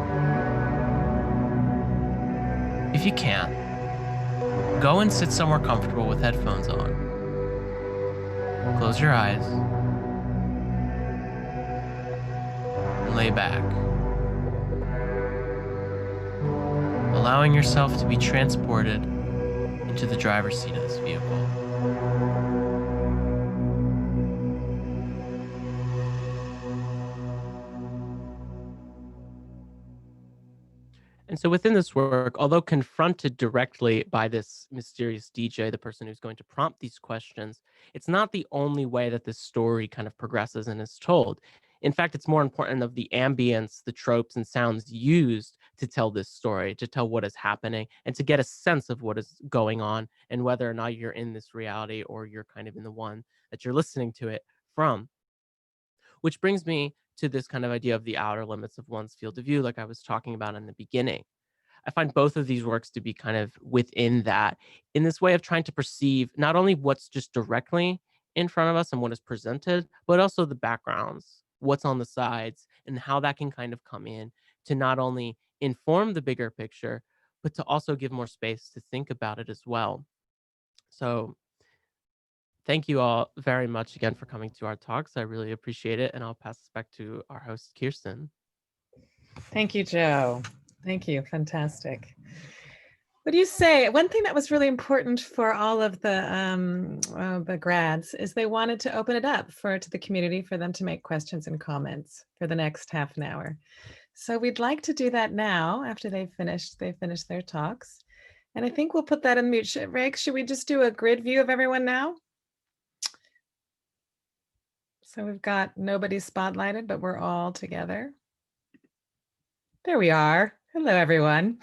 If you can't, go and sit somewhere comfortable with headphones on. Close your eyes and lay back, allowing yourself to be transported into the driver's seat of this vehicle. And so within this work, although confronted directly by this mysterious DJ, the person who's going to prompt these questions, it's not the only way that this story kind of progresses and is told. In fact, it's more important of the ambience, the tropes and sounds used to tell this story, to tell what is happening, and to get a sense of what is going on and whether or not you're in this reality or you're kind of in the one that you're listening to it from. Which brings me to this kind of idea of the outer limits of one's field of view, like I was talking about in the beginning. I find both of these works to be kind of within that, in this way of trying to perceive not only what's just directly in front of us and what is presented, but also the backgrounds, what's on the sides, and how that can kind of come in to not only inform the bigger picture, but to also give more space to think about it as well. So thank you all very much again for coming to our talks. I really appreciate it. And I'll pass this back to our host, Kirsten.
Thank you, Joe. Thank you. Fantastic. What do you say? One thing that was really important for all of the grads is they wanted to open it up to the community for them to make questions and comments for the next half an hour. So we'd like to do that now after they've finished their talks. And I think we'll put that in mute. Rick, should we just do a grid view of everyone now? So we've got nobody spotlighted, but we're all together. There we are. Hello, everyone.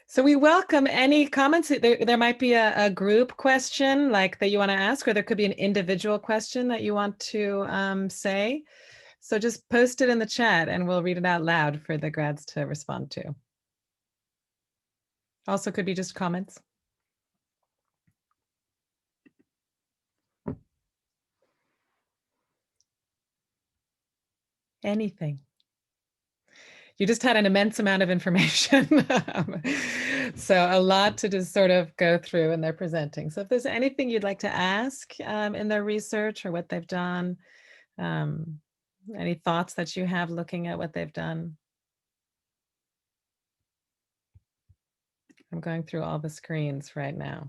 So we welcome any comments. There might be a group question like that you want to ask, or there could be an individual question that you want to say. So just post it in the chat and we'll read it out loud for the grads to respond to. Also could be just comments. Anything. You just had an immense amount of information. So a lot to just sort of go through in their presenting. So if there's anything you'd like to ask in their research or what they've done, any thoughts that you have looking at what they've done. I'm going through all the screens right now.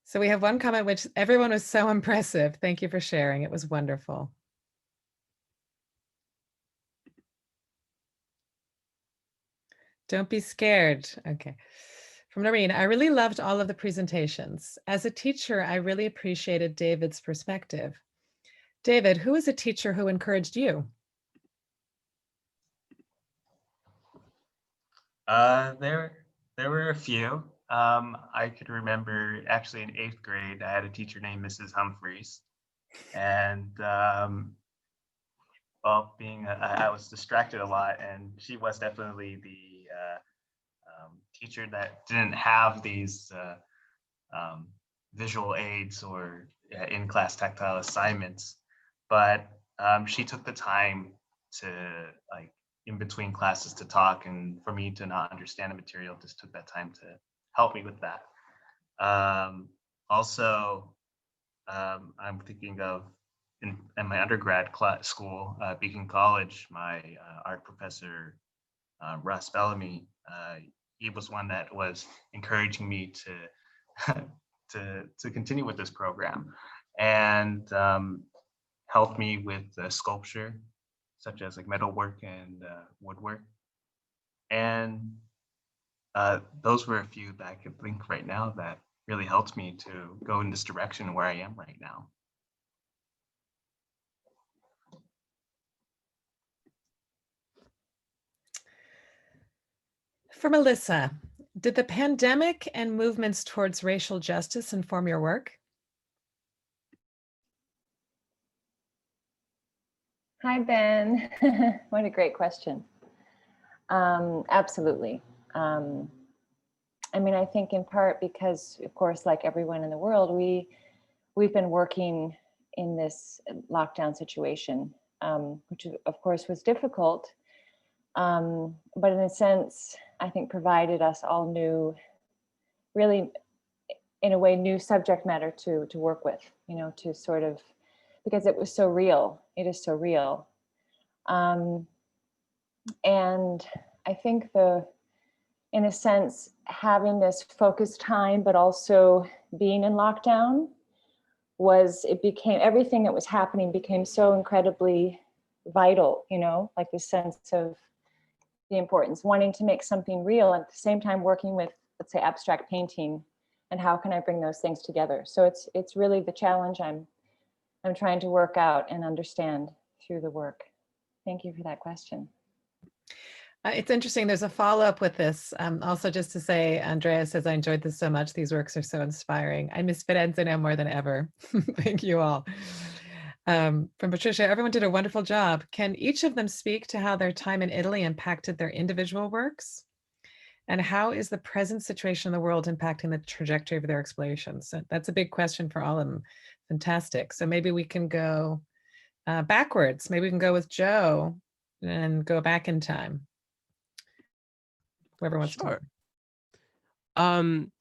So we have one comment, which everyone was so impressive. Thank you for sharing. It was wonderful. Don't be scared. Okay. From Noreen, I really loved all of the presentations. As a teacher, I really appreciated David's perspective. David, who is a teacher who encouraged you?
There were a few. I could remember actually in 8th grade, I had a teacher named Mrs. Humphreys, and well, I was distracted a lot, and she was definitely the teacher that didn't have these visual aids or in-class tactile assignments, but she took the time to, like, in between classes to talk, and for me to not understand the material, just took that time to help me with that. Also, I'm thinking of in my undergrad school, Beacon College, my art professor, Russ Bellamy, he was one that was encouraging me to to continue with this program, and helped me with sculpture, such as like metalwork and woodwork. And those were a few that I could think right now that really helped me to go in this direction where I am right now.
For Melissa, did the pandemic and movements towards racial justice inform your work?
Hi, Ben. What a great question. Absolutely. I mean, I think in part because, of course, like everyone in the world, we've been working in this lockdown situation, which of course was difficult, but in a sense, I think provided us all new, really, in a way, new subject matter to work with, you know, to sort of, because it was so real. It is so real. And I think in a sense, having this focused time, but also being in lockdown everything that was happening became so incredibly vital, you know, like this sense of the importance, wanting to make something real, and at the same time working with, let's say, abstract painting, and how can I bring those things together? So it's really the challenge I'm trying to work out and understand through the work. Thank you for that question.
It's interesting. There's a follow-up with this. Also, just to say, Andrea says, I enjoyed this so much. These works are so inspiring. I miss Firenze now more than ever. Thank you all. From Patricia, everyone did a wonderful job. Can each of them speak to how their time in Italy impacted their individual works? And how is the present situation in the world impacting the trajectory of their explorations? So that's a big question for all of them. Fantastic. So maybe we can go backwards. Maybe we can go with Joe and go back in time. Whoever wants
Sure.
to.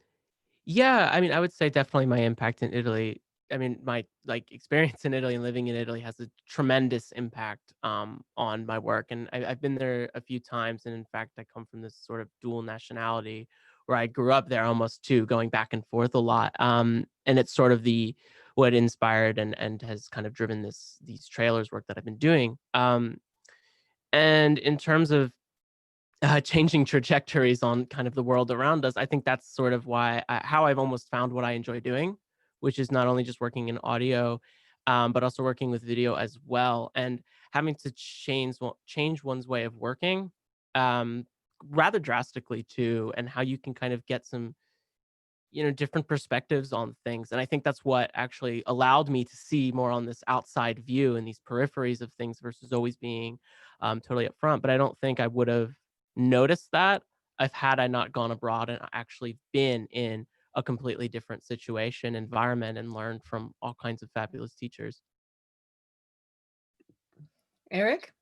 Yeah, I mean, I would say definitely my impact in Italy. I mean, my experience in Italy and living in Italy has a tremendous impact on my work. And I've been there a few times. And in fact, I come from this sort of dual nationality where I grew up there almost too, going back and forth a lot. And it's sort of what inspired and has kind of driven these trailers work that I've been doing. And in terms of changing trajectories on kind of the world around us, I think that's sort of how I've almost found what I enjoy doing, which is not only just working in audio, but also working with video as well, and having to change one's way of working rather drastically too, and how you can kind of get some different perspectives on things. And I think that's what actually allowed me to see more on this outside view and these peripheries of things versus always being totally up front. But I don't think I would have noticed that had I not gone abroad and actually been in a completely different situation, environment, and learned from all kinds of fabulous teachers.
Eric?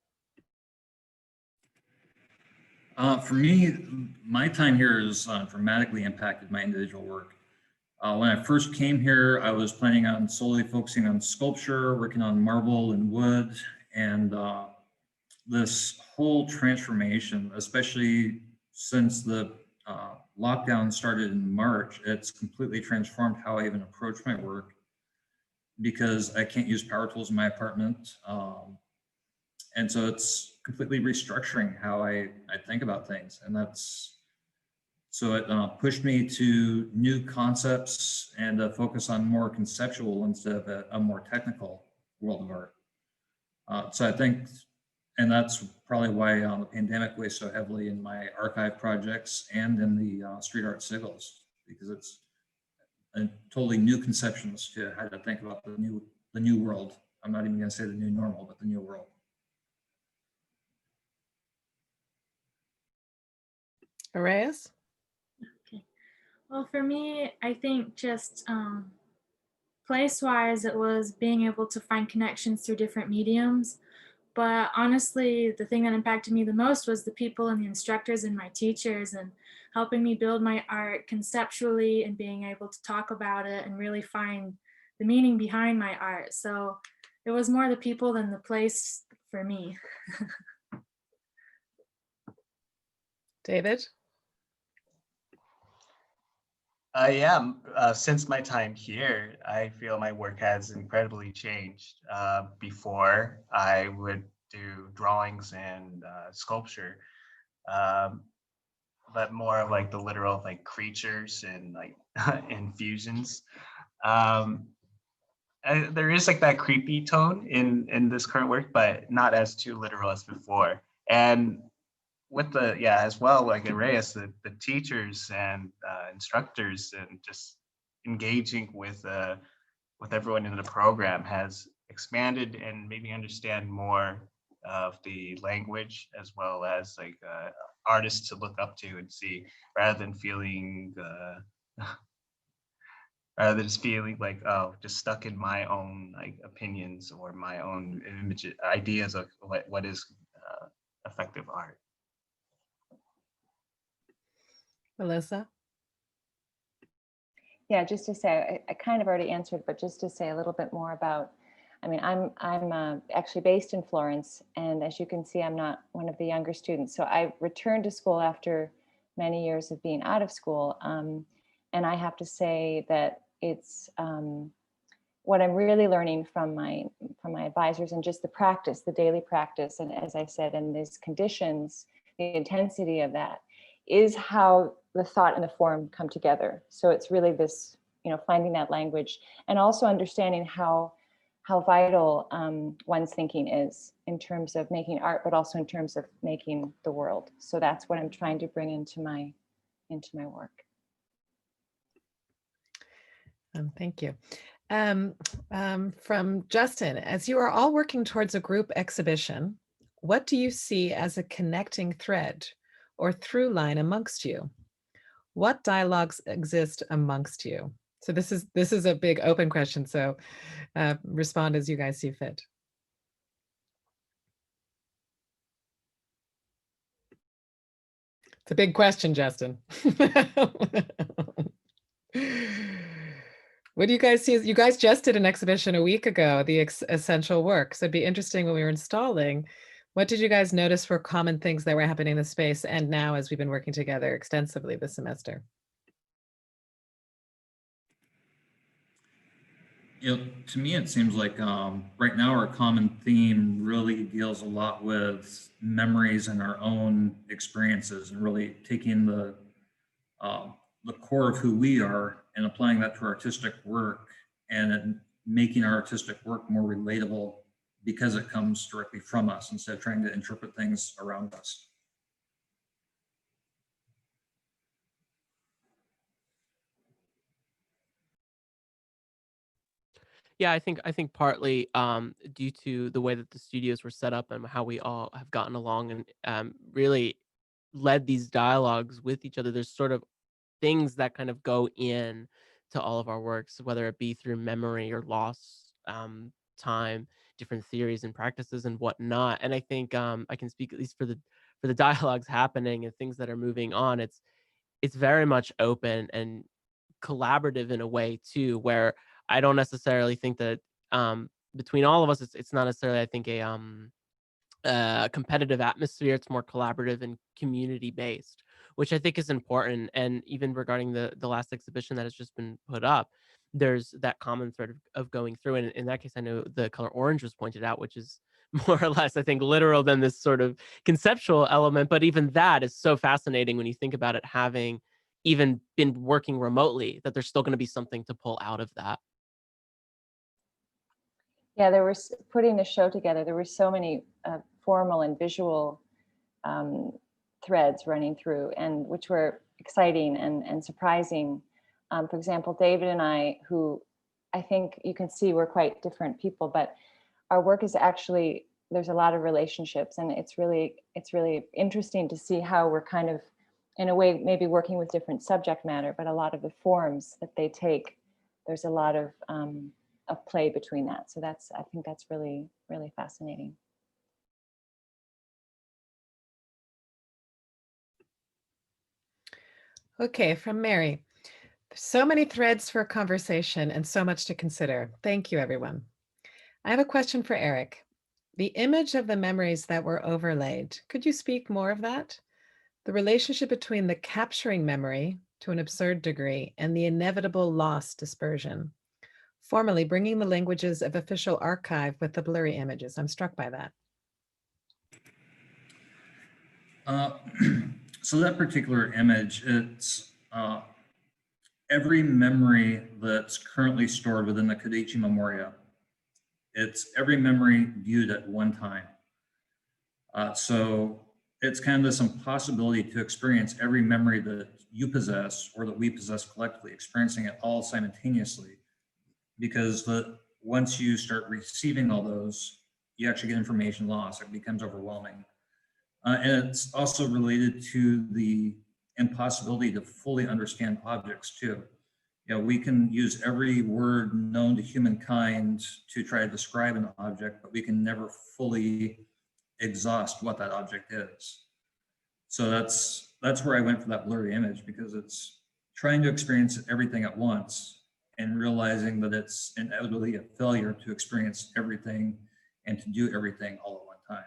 For me, my time here has dramatically impacted my individual work. When I first came here, I was planning on solely focusing on sculpture, working on marble and wood, and this whole transformation, especially since the lockdown started in March, it's completely transformed how I even approach my work, because I can't use power tools in my apartment. And so it's completely restructuring how I think about things. And so it pushed me to new concepts and focus on more conceptual instead of a more technical world of art. So I think, and that's probably why the pandemic weighs so heavily in my archive projects and in the street art sigils, because it's a totally new conceptions to how to think about the new world. I'm not even going to say the new normal, but the new world.
Arias?
Okay. Well, for me, I think just place-wise, it was being able to find connections through different mediums. But honestly, the thing that impacted me the most was the people and the instructors and my teachers, and helping me build my art conceptually and being able to talk about it and really find the meaning behind my art. So it was more the people than the place for me.
David?
Yeah, since my time here, I feel my work has incredibly changed. Before, I would do drawings and sculpture, um, but more of like the literal like creatures and like infusions. Um, there is like that creepy tone in this current work, but not as too literal as before. And with the as well, like in Reyes, the teachers and instructors and just engaging with everyone in the program has expanded and made me understand more of the language, as well as like artists to look up to and see, rather than feeling rather than just feeling like, oh, just stuck in my own like opinions or my own image ideas of what is effective art.
Melissa?
Yeah, just to say, I kind of already answered, but just to say a little bit more about, I mean, I'm actually based in Florence, and as you can see, I'm not one of the younger students. So I returned to school after many years of being out of school, and I have to say that it's what I'm really learning from my advisors, and just the practice, the daily practice, and as I said, in these conditions, the intensity of that is how the thought and the form come together. So it's really this, finding that language, and also understanding how vital one's thinking is in terms of making art, but also in terms of making the world. So that's what I'm trying to bring into my work.
Thank you. From Justin, as you are all working towards a group exhibition, what do you see as a connecting thread or through line amongst you? What dialogues exist amongst you? So this is a big open question, so respond as you guys see fit. It's a big question, Justin. What do you guys see? You guys just did an exhibition a week ago, the essential work. So it'd be interesting when we were installing, what did you guys notice for common things that were happening in the space, and now as we've been working together extensively this semester?
To me, it seems like right now our common theme really deals a lot with memories and our own experiences, and really taking the core of who we are and applying that to artistic work, and making our artistic work more relatable because it comes directly from us instead of trying to interpret things around us.
Yeah, I think partly due to the way that the studios were set up and how we all have gotten along and really led these dialogues with each other. There's sort of things that kind of go in to all of our works, whether it be through memory or loss, time, different theories and practices and whatnot. And I think I can speak at least for the dialogues happening and things that are moving on. It's very much open and collaborative in a way too, where I don't necessarily think that between all of us, it's not necessarily, I think, a competitive atmosphere. It's more collaborative and community based, which I think is important. And even regarding the last exhibition that has just been put up, there's that common thread of going through. And in that case, I know the color orange was pointed out, which is more or less, I think, literal than this sort of conceptual element. But even that is so fascinating when you think about it, having even been working remotely, that there's still going to be something to pull out of that.
Yeah, there was, putting the show together, there were so many formal and visual threads running through, and which were exciting and surprising. For example, David and I, who I think you can see we're quite different people, but our work is actually, there's a lot of relationships, and it's really interesting to see how we're kind of, in a way, maybe working with different subject matter, but a lot of the forms that they take, there's a lot of play between that. So that's, I think that's really, really fascinating.
Okay, from Mary. So many threads for conversation and so much to consider. Thank you, everyone. I have a question for Eric. The image of the memories that were overlaid, could you speak more of that? The relationship between the capturing memory to an absurd degree and the inevitable loss dispersion. Formally bringing the languages of official archive with the blurry images. I'm struck by that.
So that particular image, it's every memory that's currently stored within the Kadichi Memoria. It's every memory viewed at one time. So it's kind of this impossibility to experience every memory that you possess or that we possess collectively, experiencing it all simultaneously, because once you start receiving all those, you actually get information loss. It becomes overwhelming. And it's also related to the impossibility to fully understand objects too. You know, we can use every word known to humankind to try to describe an object, but we can never fully exhaust what that object is. So that's where I went for that blurry image, because it's trying to experience everything at once and realizing that it's inevitably a failure to experience everything and to do everything all at one time.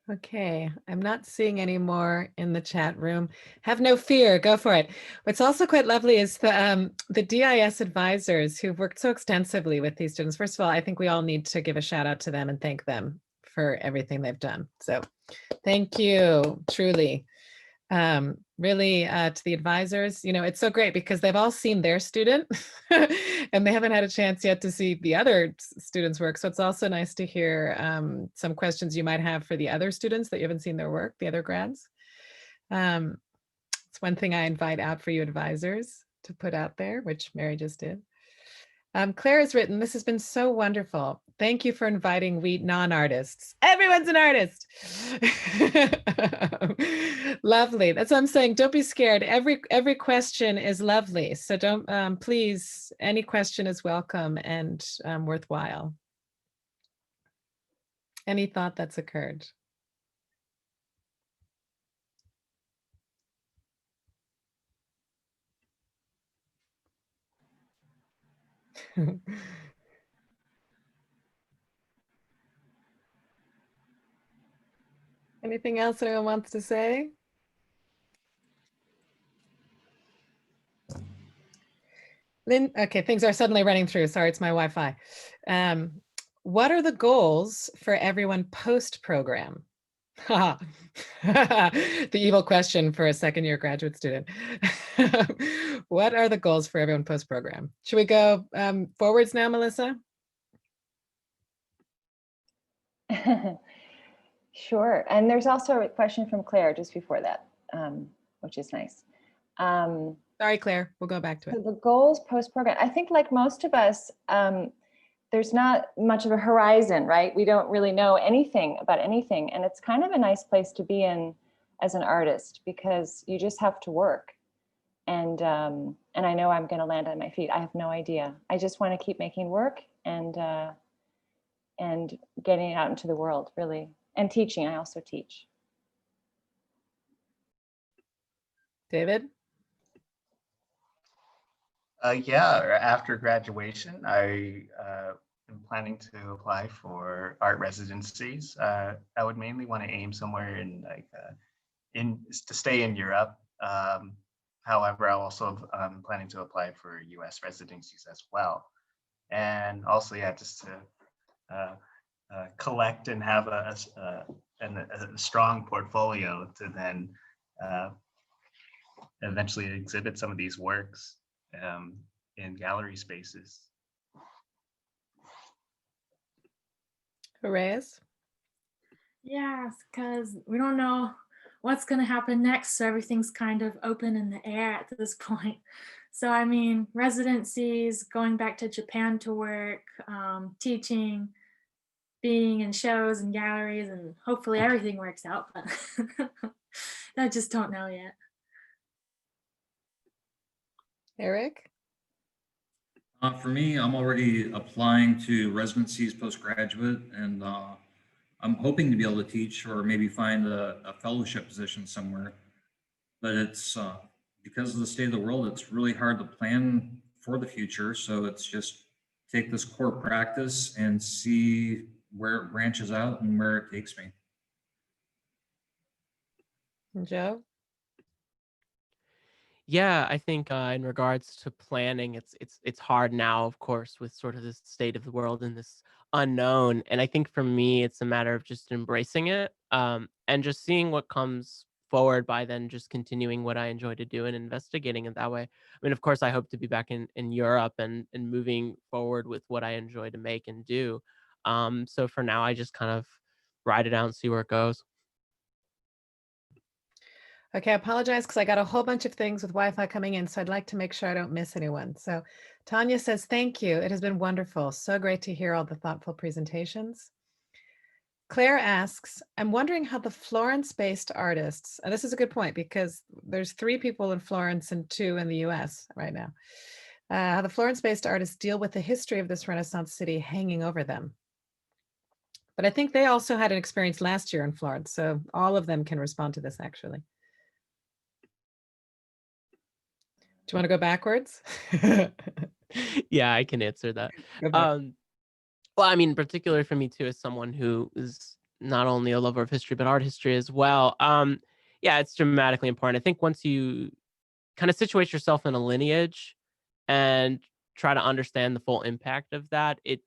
Okay, I'm not seeing any more in the chat room. Have no fear, go for it. What's also quite lovely is the DIS advisors who've worked so extensively with these students. First of all, I think we all need to give a shout out to them and thank them for everything they've done. So thank you, truly. Really to the advisors, you know, it's so great because they've all seen their student and they haven't had a chance yet to see the other students' work. So it's also nice to hear some questions you might have for the other students that you haven't seen their work, the other grads. It's one thing I invite out for you advisors to put out there, which Mary just did. Claire has written, this has been so wonderful. Thank you for inviting we non-artists. Everyone's an artist. Lovely. That's what I'm saying. Don't be scared. Every question is lovely. So don't, please, any question is welcome and worthwhile. Any thought that's occurred? Anything else anyone wants to say? Lynn, okay, things are suddenly running through. Sorry, it's my Wi-Fi. What are the goals for everyone post-program? The evil question for a second-year graduate student. What are the goals for everyone post-program? Should we go forwards now, Melissa?
Sure. And there's also a question from Claire just before that, which is nice.
Sorry, Claire, we'll go back to it.
So the goals post-program, I think like most of us, there's not much of a horizon, right? We don't really know anything about anything. And it's kind of a nice place to be in as an artist, because you just have to work. And I know I'm going to land on my feet. I have no idea. I just want to keep making work and getting it out into the world, really. And teaching, I also teach.
David?
Yeah, after graduation, I am planning to apply for art residencies. I would mainly want to aim somewhere in to stay in Europe. However, I also planning to apply for US residencies as well. And also, yeah, just to collect and have a strong portfolio to then eventually exhibit some of these works in gallery spaces.
Reyes?
Yes, because we don't know what's going to happen next. So everything's kind of open in the air at this point. So, I mean, residencies, going back to Japan to work, teaching, being in shows and galleries, and hopefully everything works out. But I just don't know yet.
Eric?
For me, I'm already applying to residencies postgraduate, and I'm hoping to be able to teach or maybe find a fellowship position somewhere. But it's because of the state of the world, it's really hard to plan for the future. So it's just take this core practice and see where it branches out and where it takes me.
Joe?
Yeah, I think in regards to planning, it's hard now, of course, with sort of this state of the world and this unknown. And I think for me, it's a matter of just embracing it, and just seeing what comes forward by then just continuing what I enjoy to do and investigating it that way. I mean, of course, I hope to be back in Europe and moving forward with what I enjoy to make and do. So for now, I just kind of ride it out and see where it goes.
Okay, I apologize because I got a whole bunch of things with Wi-Fi coming in, so I'd like to make sure I don't miss anyone. So Tanya says, thank you. It has been wonderful. So great to hear all the thoughtful presentations. Claire asks, I'm wondering how the Florence-based artists, and this is a good point because there's 3 people in Florence and 2 in the US right now, how the Florence-based artists deal with the history of this Renaissance city hanging over them. But I think they also had an experience last year in Florence, so all of them can respond to this actually. Do you want to go backwards?
Yeah, I can answer that.
Go back.
Well, I mean, particularly for me too, as someone who is not only a lover of history, but art history as well. Yeah, it's dramatically important. I think once you kind of situate yourself in a lineage and try to understand the full impact of that, it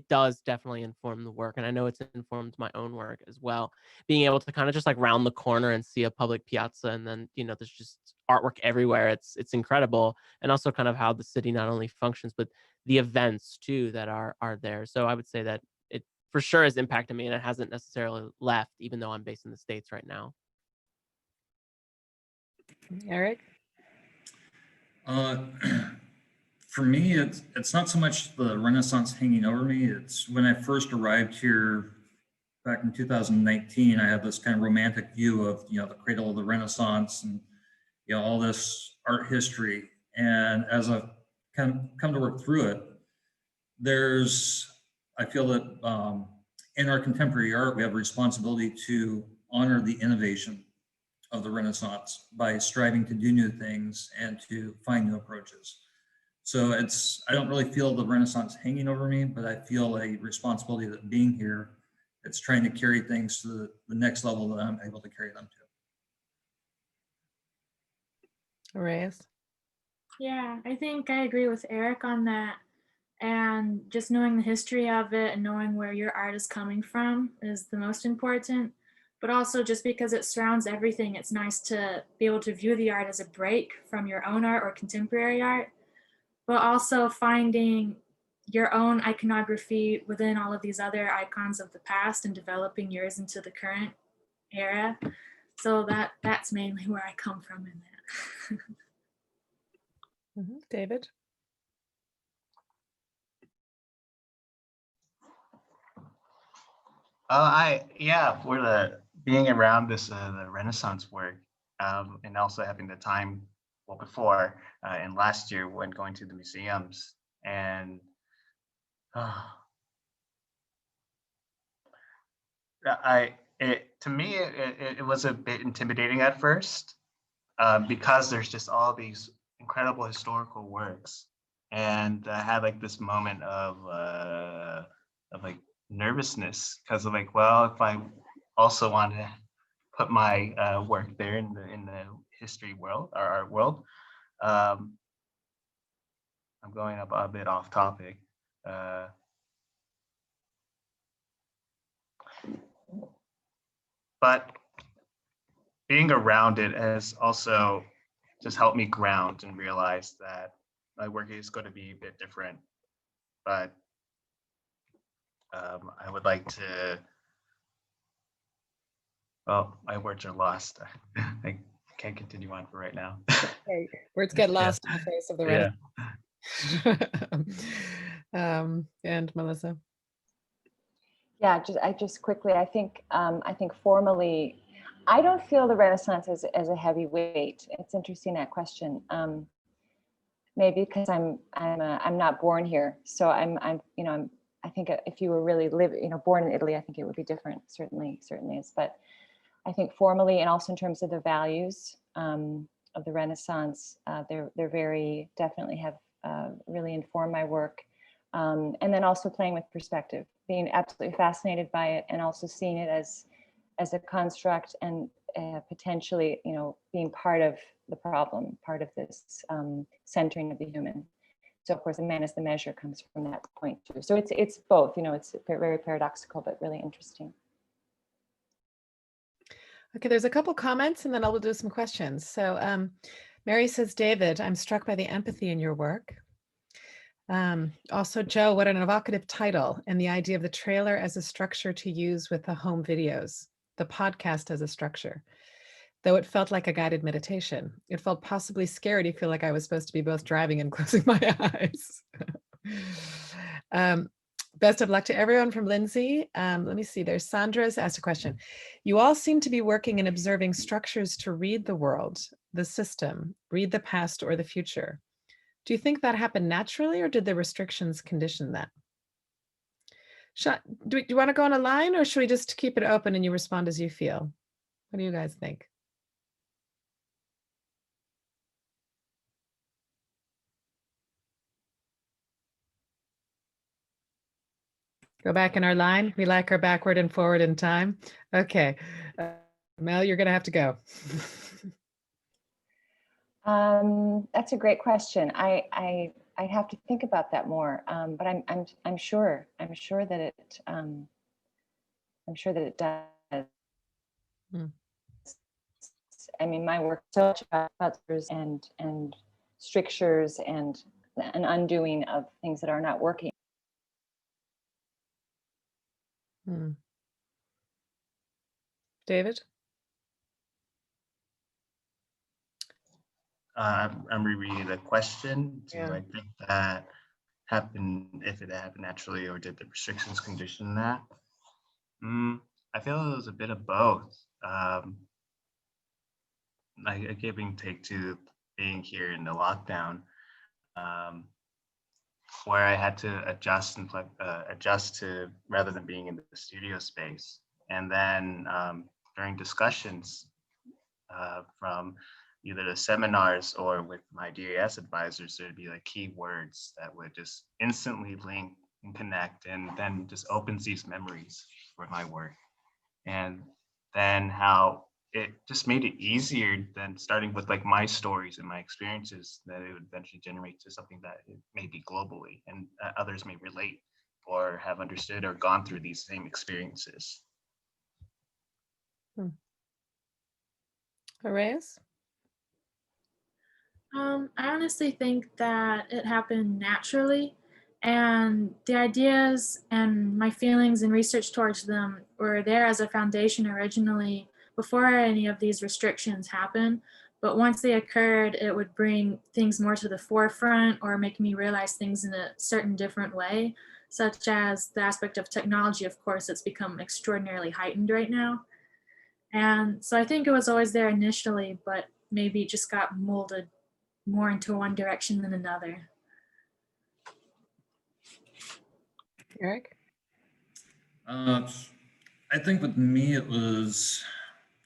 does definitely inform the work. And I know it's informed my own work as well. Being able to kind of just like round the corner and see a public piazza, and then there's just artwork everywhere. It's incredible, and also kind of how the city not only functions, but the events too that are there. So I would say that it for sure has impacted me, and it hasn't necessarily left, even though I'm based in the States right now.
Eric?
For me, it's not so much the Renaissance hanging over me. It's when I first arrived here back in 2019, I had this kind of romantic view of, the cradle of the Renaissance and, all this art history. And as I've come to work through it, I feel that in our contemporary art, we have a responsibility to honor the innovation of the Renaissance by striving to do new things and to find new approaches. So I don't really feel the Renaissance hanging over me, but I feel a responsibility that being here, it's trying to carry things to the next level that I'm able to carry them to.
Reyes?
Yeah, I think I agree with Eric on that. And just knowing the history of it and knowing where your art is coming from is the most important. But also just because it surrounds everything, it's nice to be able to view the art as a break from your own art or contemporary art, but also finding your own iconography within all of these other icons of the past and developing yours into the current era. So that's mainly where I come from in that.
David?
For being around this the Renaissance work, and also having the time before and last year when going to the museums, and to me it was a bit intimidating at first, because there's just all these incredible historical works, and I had like this moment of of like nervousness, because of like, well, if I also want to put my work there in the history world or art world. I'm going up a bit off topic. But being around it has also just helped me ground and realize that my work is going to be a bit different. But I would like to, well, my words are lost. I can't continue on for right now.
Okay. Words get lost in the face of the Renaissance. And Melissa.
Yeah, I just quickly, I think formally, I don't feel the Renaissance as a heavy weight. It's interesting, that question. Maybe because I'm not born here, so I think if you were really born in Italy, I think it would be different. Certainly is. But I think formally, and also in terms of the values of the Renaissance, they're very definitely have really informed my work. And then also playing with perspective, being absolutely fascinated by it, and also seeing it as a construct, and potentially, being part of the problem, part of this centering of the human. So of course, the man is the measure comes from that point too. So it's both, it's very paradoxical, but really interesting.
Okay, there's a couple comments, and then I'll do some questions. So Mary says, David, I'm struck by the empathy in your work. Also, Joe, what an evocative title, and the idea of the trailer as a structure to use with the home videos, the podcast as a structure. Though it felt like a guided meditation, it felt possibly scary to feel like I was supposed to be both driving and closing my eyes. Best of luck to everyone from Lindsay. Let me see, there's Sandra's asked a question. You all seem to be working and observing structures to read the world, the system, read the past or the future. Do you think that happened naturally, or did the restrictions condition that? Do you want to go on a line, or should we just keep it open and you respond as you feel? What do you guys think? Go back in our line. We like our backward and forward in time. Okay. Mel, you're going to have to go.
That's a great question. I'd have to think about that more. But I'm sure that it does. I mean, my work is so much about and strictures and an undoing of things that are not working.
David?
I'm rereading the question. Do I think that happened, if it happened naturally, or did the restrictions condition that? I feel it was a bit of both. Like a give and take to being here in the lockdown, where I had to adjust to rather than being in the studio space. And then during discussions from either the seminars or with my DAS advisors, there'd be like keywords that would just instantly link and connect, and then just opens these memories for my work. And then how it just made it easier than starting with like my stories and my experiences, that it would eventually generate to something that it may be globally, and others may relate or have understood or gone through these same experiences.
Reyes?
I honestly think that it happened naturally, and the ideas and my feelings and research towards them were there as a foundation originally before any of these restrictions happened. But once they occurred, it would bring things more to the forefront or make me realize things in a certain different way, such as the aspect of technology, of course, that's become extraordinarily heightened right now. And so I think it was always there initially, but maybe it just got molded more into one direction than another.
Eric?
I think with me,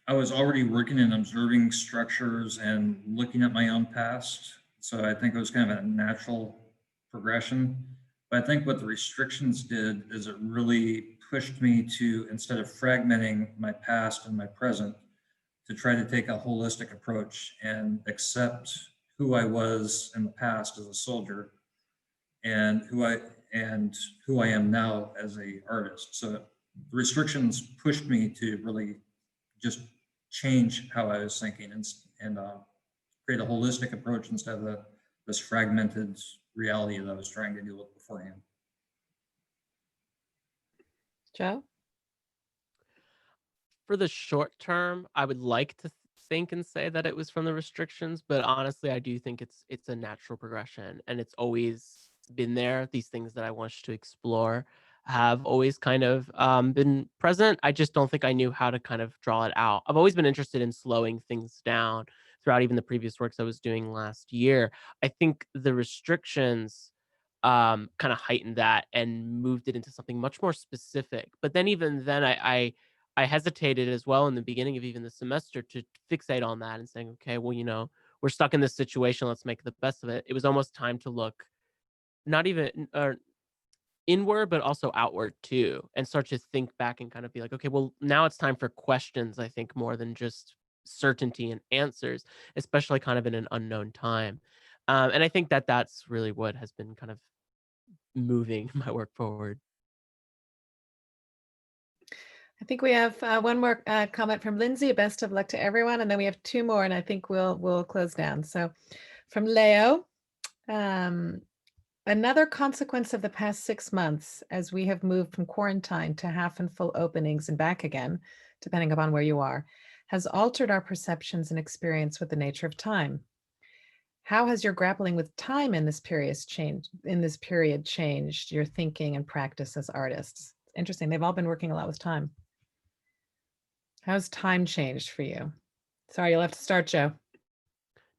I was already working and observing structures and looking at my own past. So I think it was kind of a natural progression. But I think what the restrictions did is it really pushed me to, instead of fragmenting my past and my present, to try to take a holistic approach and accept who I was in the past as a soldier and who I am now as a artist. So the restrictions pushed me to really just change how I was thinking and create a holistic approach instead of this fragmented reality that I was trying to deal with beforehand.
Joe?
For the short term, I would like to think and say that it was from the restrictions, but honestly, I do think it's a natural progression, and it's always been there. These things that I want to explore have always kind of been present. I just don't think I knew how to kind of draw it out. I've always been interested in slowing things down throughout even the previous works I was doing last year. I think the restrictions kind of heightened that and moved it into something much more specific. But then even then, I hesitated as well in the beginning of even the semester to fixate on that and saying, okay, well, we're stuck in this situation. Let's make the best of it. It was almost time to look not even inward, but also outward too, and start to think back and kind of be like, okay, well, now it's time for questions, I think, more than just certainty and answers, especially kind of in an unknown time. And I think that that's really what has been kind of moving my work forward.
I think we have one more comment from Lindsay. Best of luck to everyone, and then we have two more, and I think we'll close down. So, from Leo, another consequence of the past 6 months, as we have moved from quarantine to half and full openings and back again, depending upon where you are, has altered our perceptions and experience with the nature of time. How has your grappling with time in this period changed your thinking and practice as artists? Interesting. They've all been working a lot with time. How's time changed for you? Sorry, you'll have to start, Joe.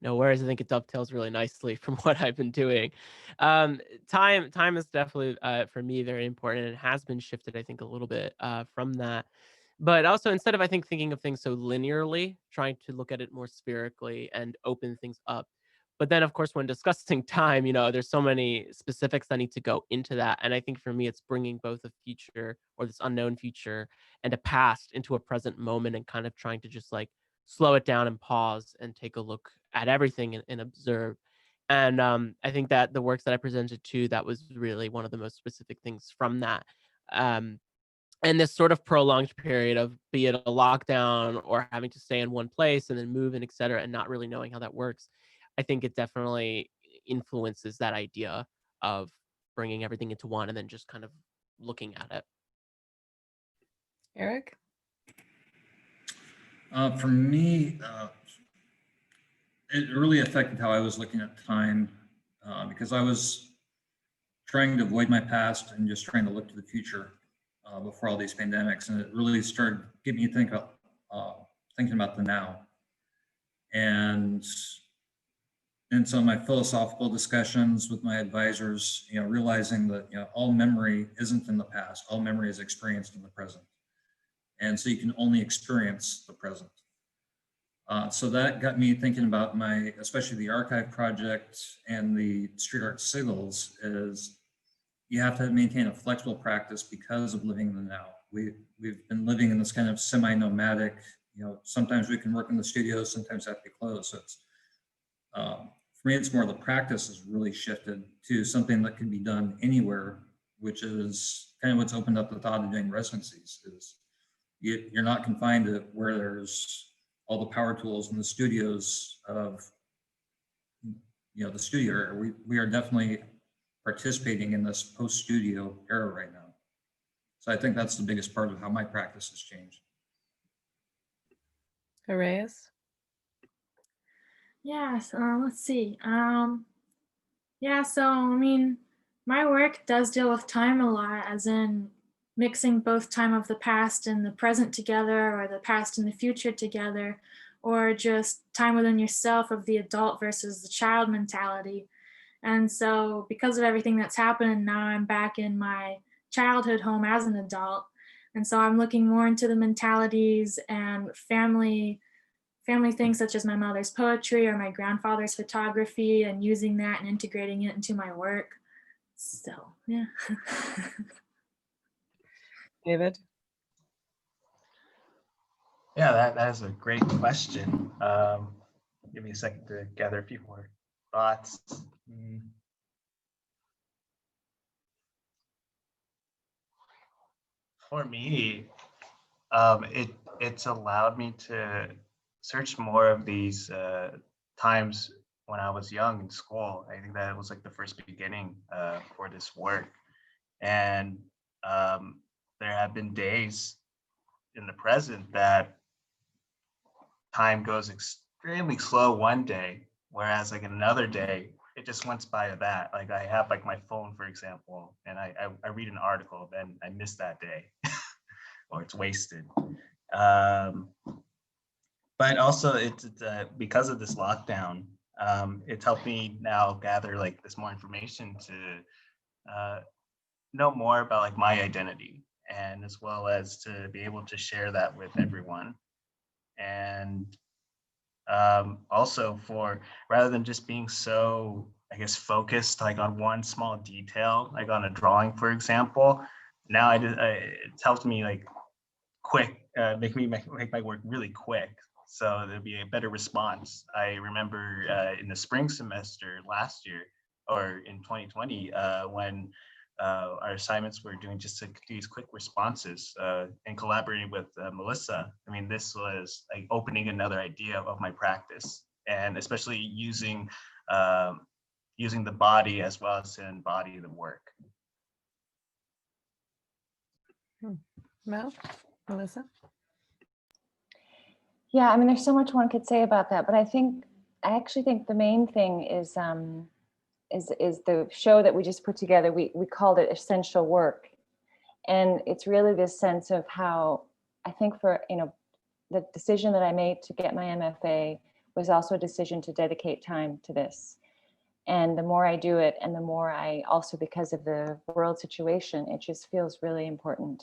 No worries. I think it dovetails really nicely from what I've been doing. Time is definitely for me very important, and it has been shifted, I think, a little bit from that. But also, instead of I think thinking of things so linearly, trying to look at it more spherically and open things up. But then, of course, when discussing time, there's so many specifics that need to go into that. And I think for me, it's bringing both a future or this unknown future and a past into a present moment and kind of trying to just like slow it down and pause and take a look at everything and observe. And I think that the works that I presented to, that was really one of the most specific things from that. And this sort of prolonged period of be it a lockdown or having to stay in one place and then move and et cetera, and not really knowing how that works, I think it definitely influences that idea of bringing everything into one and then just kind of looking at it.
Eric?
For me, it really affected how I was looking at time because I was trying to avoid my past and just trying to look to the future before all these pandemics. And it really started getting me thinking about the now. And in some of my philosophical discussions with my advisors, realizing that, all memory isn't in the past, all memory is experienced in the present. And so you can only experience the present. So that got me thinking about especially the archive project and the street art sigils, is you have to maintain a flexible practice because of living in the now. We've been living in this kind of semi-nomadic, sometimes we can work in the studio, sometimes have to be closed. So it's, for me, it's more the practice has really shifted to something that can be done anywhere, which is kind of what's opened up the thought of doing residencies. Is you're not confined to where there's all the power tools in the studios of, the studio era. We are definitely participating in this post-studio era right now. So I think that's the biggest part of how my practice has changed.
Reyes?
Yeah, so let's see. Yeah, so I mean, my work does deal with time a lot, as in mixing both time of the past and the present together, or the past and the future together, or just time within yourself of the adult versus the child mentality. And so because of everything that's happened, now I'm back in my childhood home as an adult. And so I'm looking more into the mentalities and family things, such as my mother's poetry or my grandfather's photography, and using that and integrating it into my work. So, yeah.
David?
Yeah, that is a great question. Give me a second to gather a few more thoughts. For me, it's allowed me to search more of these times when I was young in school. I think that was like the first beginning for this work. And there have been days in the present that time goes extremely slow one day, whereas like another day, it just went by that. Like I have like my phone, for example, and I read an article, then I miss that day or it's wasted. But also it's because of this lockdown, it's helped me now gather like this more information to know more about like my identity, and as well as to be able to share that with everyone. And also for rather than just being so, I guess, focused like on one small detail, like on a drawing, for example, now it's helped me like quick, make my work really quick. So there'll be a better response. I remember in the spring semester last year, or in 2020, when our assignments were doing just these quick responses and collaborating with Melissa. I mean, this was like opening another idea of my practice, and especially using using the body as well as to embody the work.
Mel? Melissa?
Yeah, I mean, there's so much one could say about that, but I actually think the main thing is the show that we just put together. We called it Essential Work, and it's really this sense of how I think for the decision that I made to get my MFA was also a decision to dedicate time to this. And the more I do it, and the more I also, because of the world situation, it just feels really important.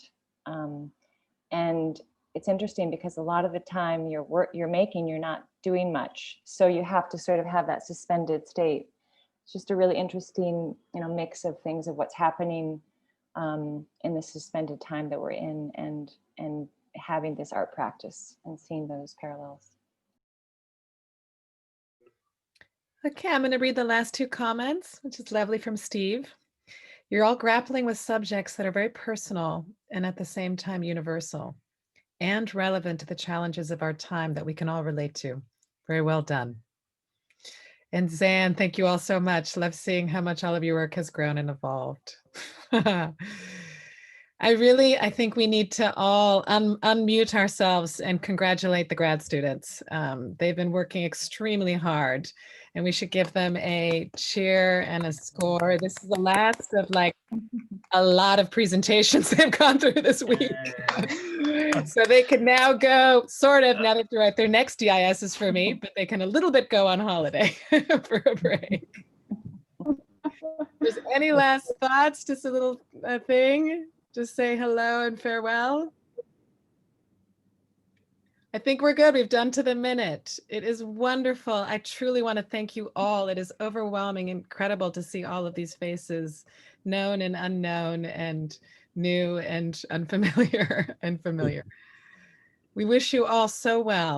And it's interesting because a lot of the time your work you're making, you're not doing much. So you have to sort of have that suspended state. It's just a really interesting, mix of things of what's happening in the suspended time that we're in, and having this art practice and seeing those parallels.
Okay, I'm going to read the last two comments, which is lovely from Steve. You're all grappling with subjects that are very personal and at the same time universal and relevant to the challenges of our time that we can all relate to. Very well done. And Zan, thank you all so much. Love seeing how much all of your work has grown and evolved. I think we need to all unmute ourselves and congratulate the grad students. They've been working extremely hard, and we should give them a cheer and a score. This is the last of like a lot of presentations they've gone through this week. So they can now go, sort of, now that they're at their next DIS is for me, but they can a little bit go on holiday for a break. There's any last thoughts? Just a little thing? Just say hello and farewell. I think we're good. We've done to the minute. It is wonderful. I truly want to thank you all. It is overwhelming, incredible to see all of these faces, known and unknown, and new and unfamiliar and familiar. We wish you all so well.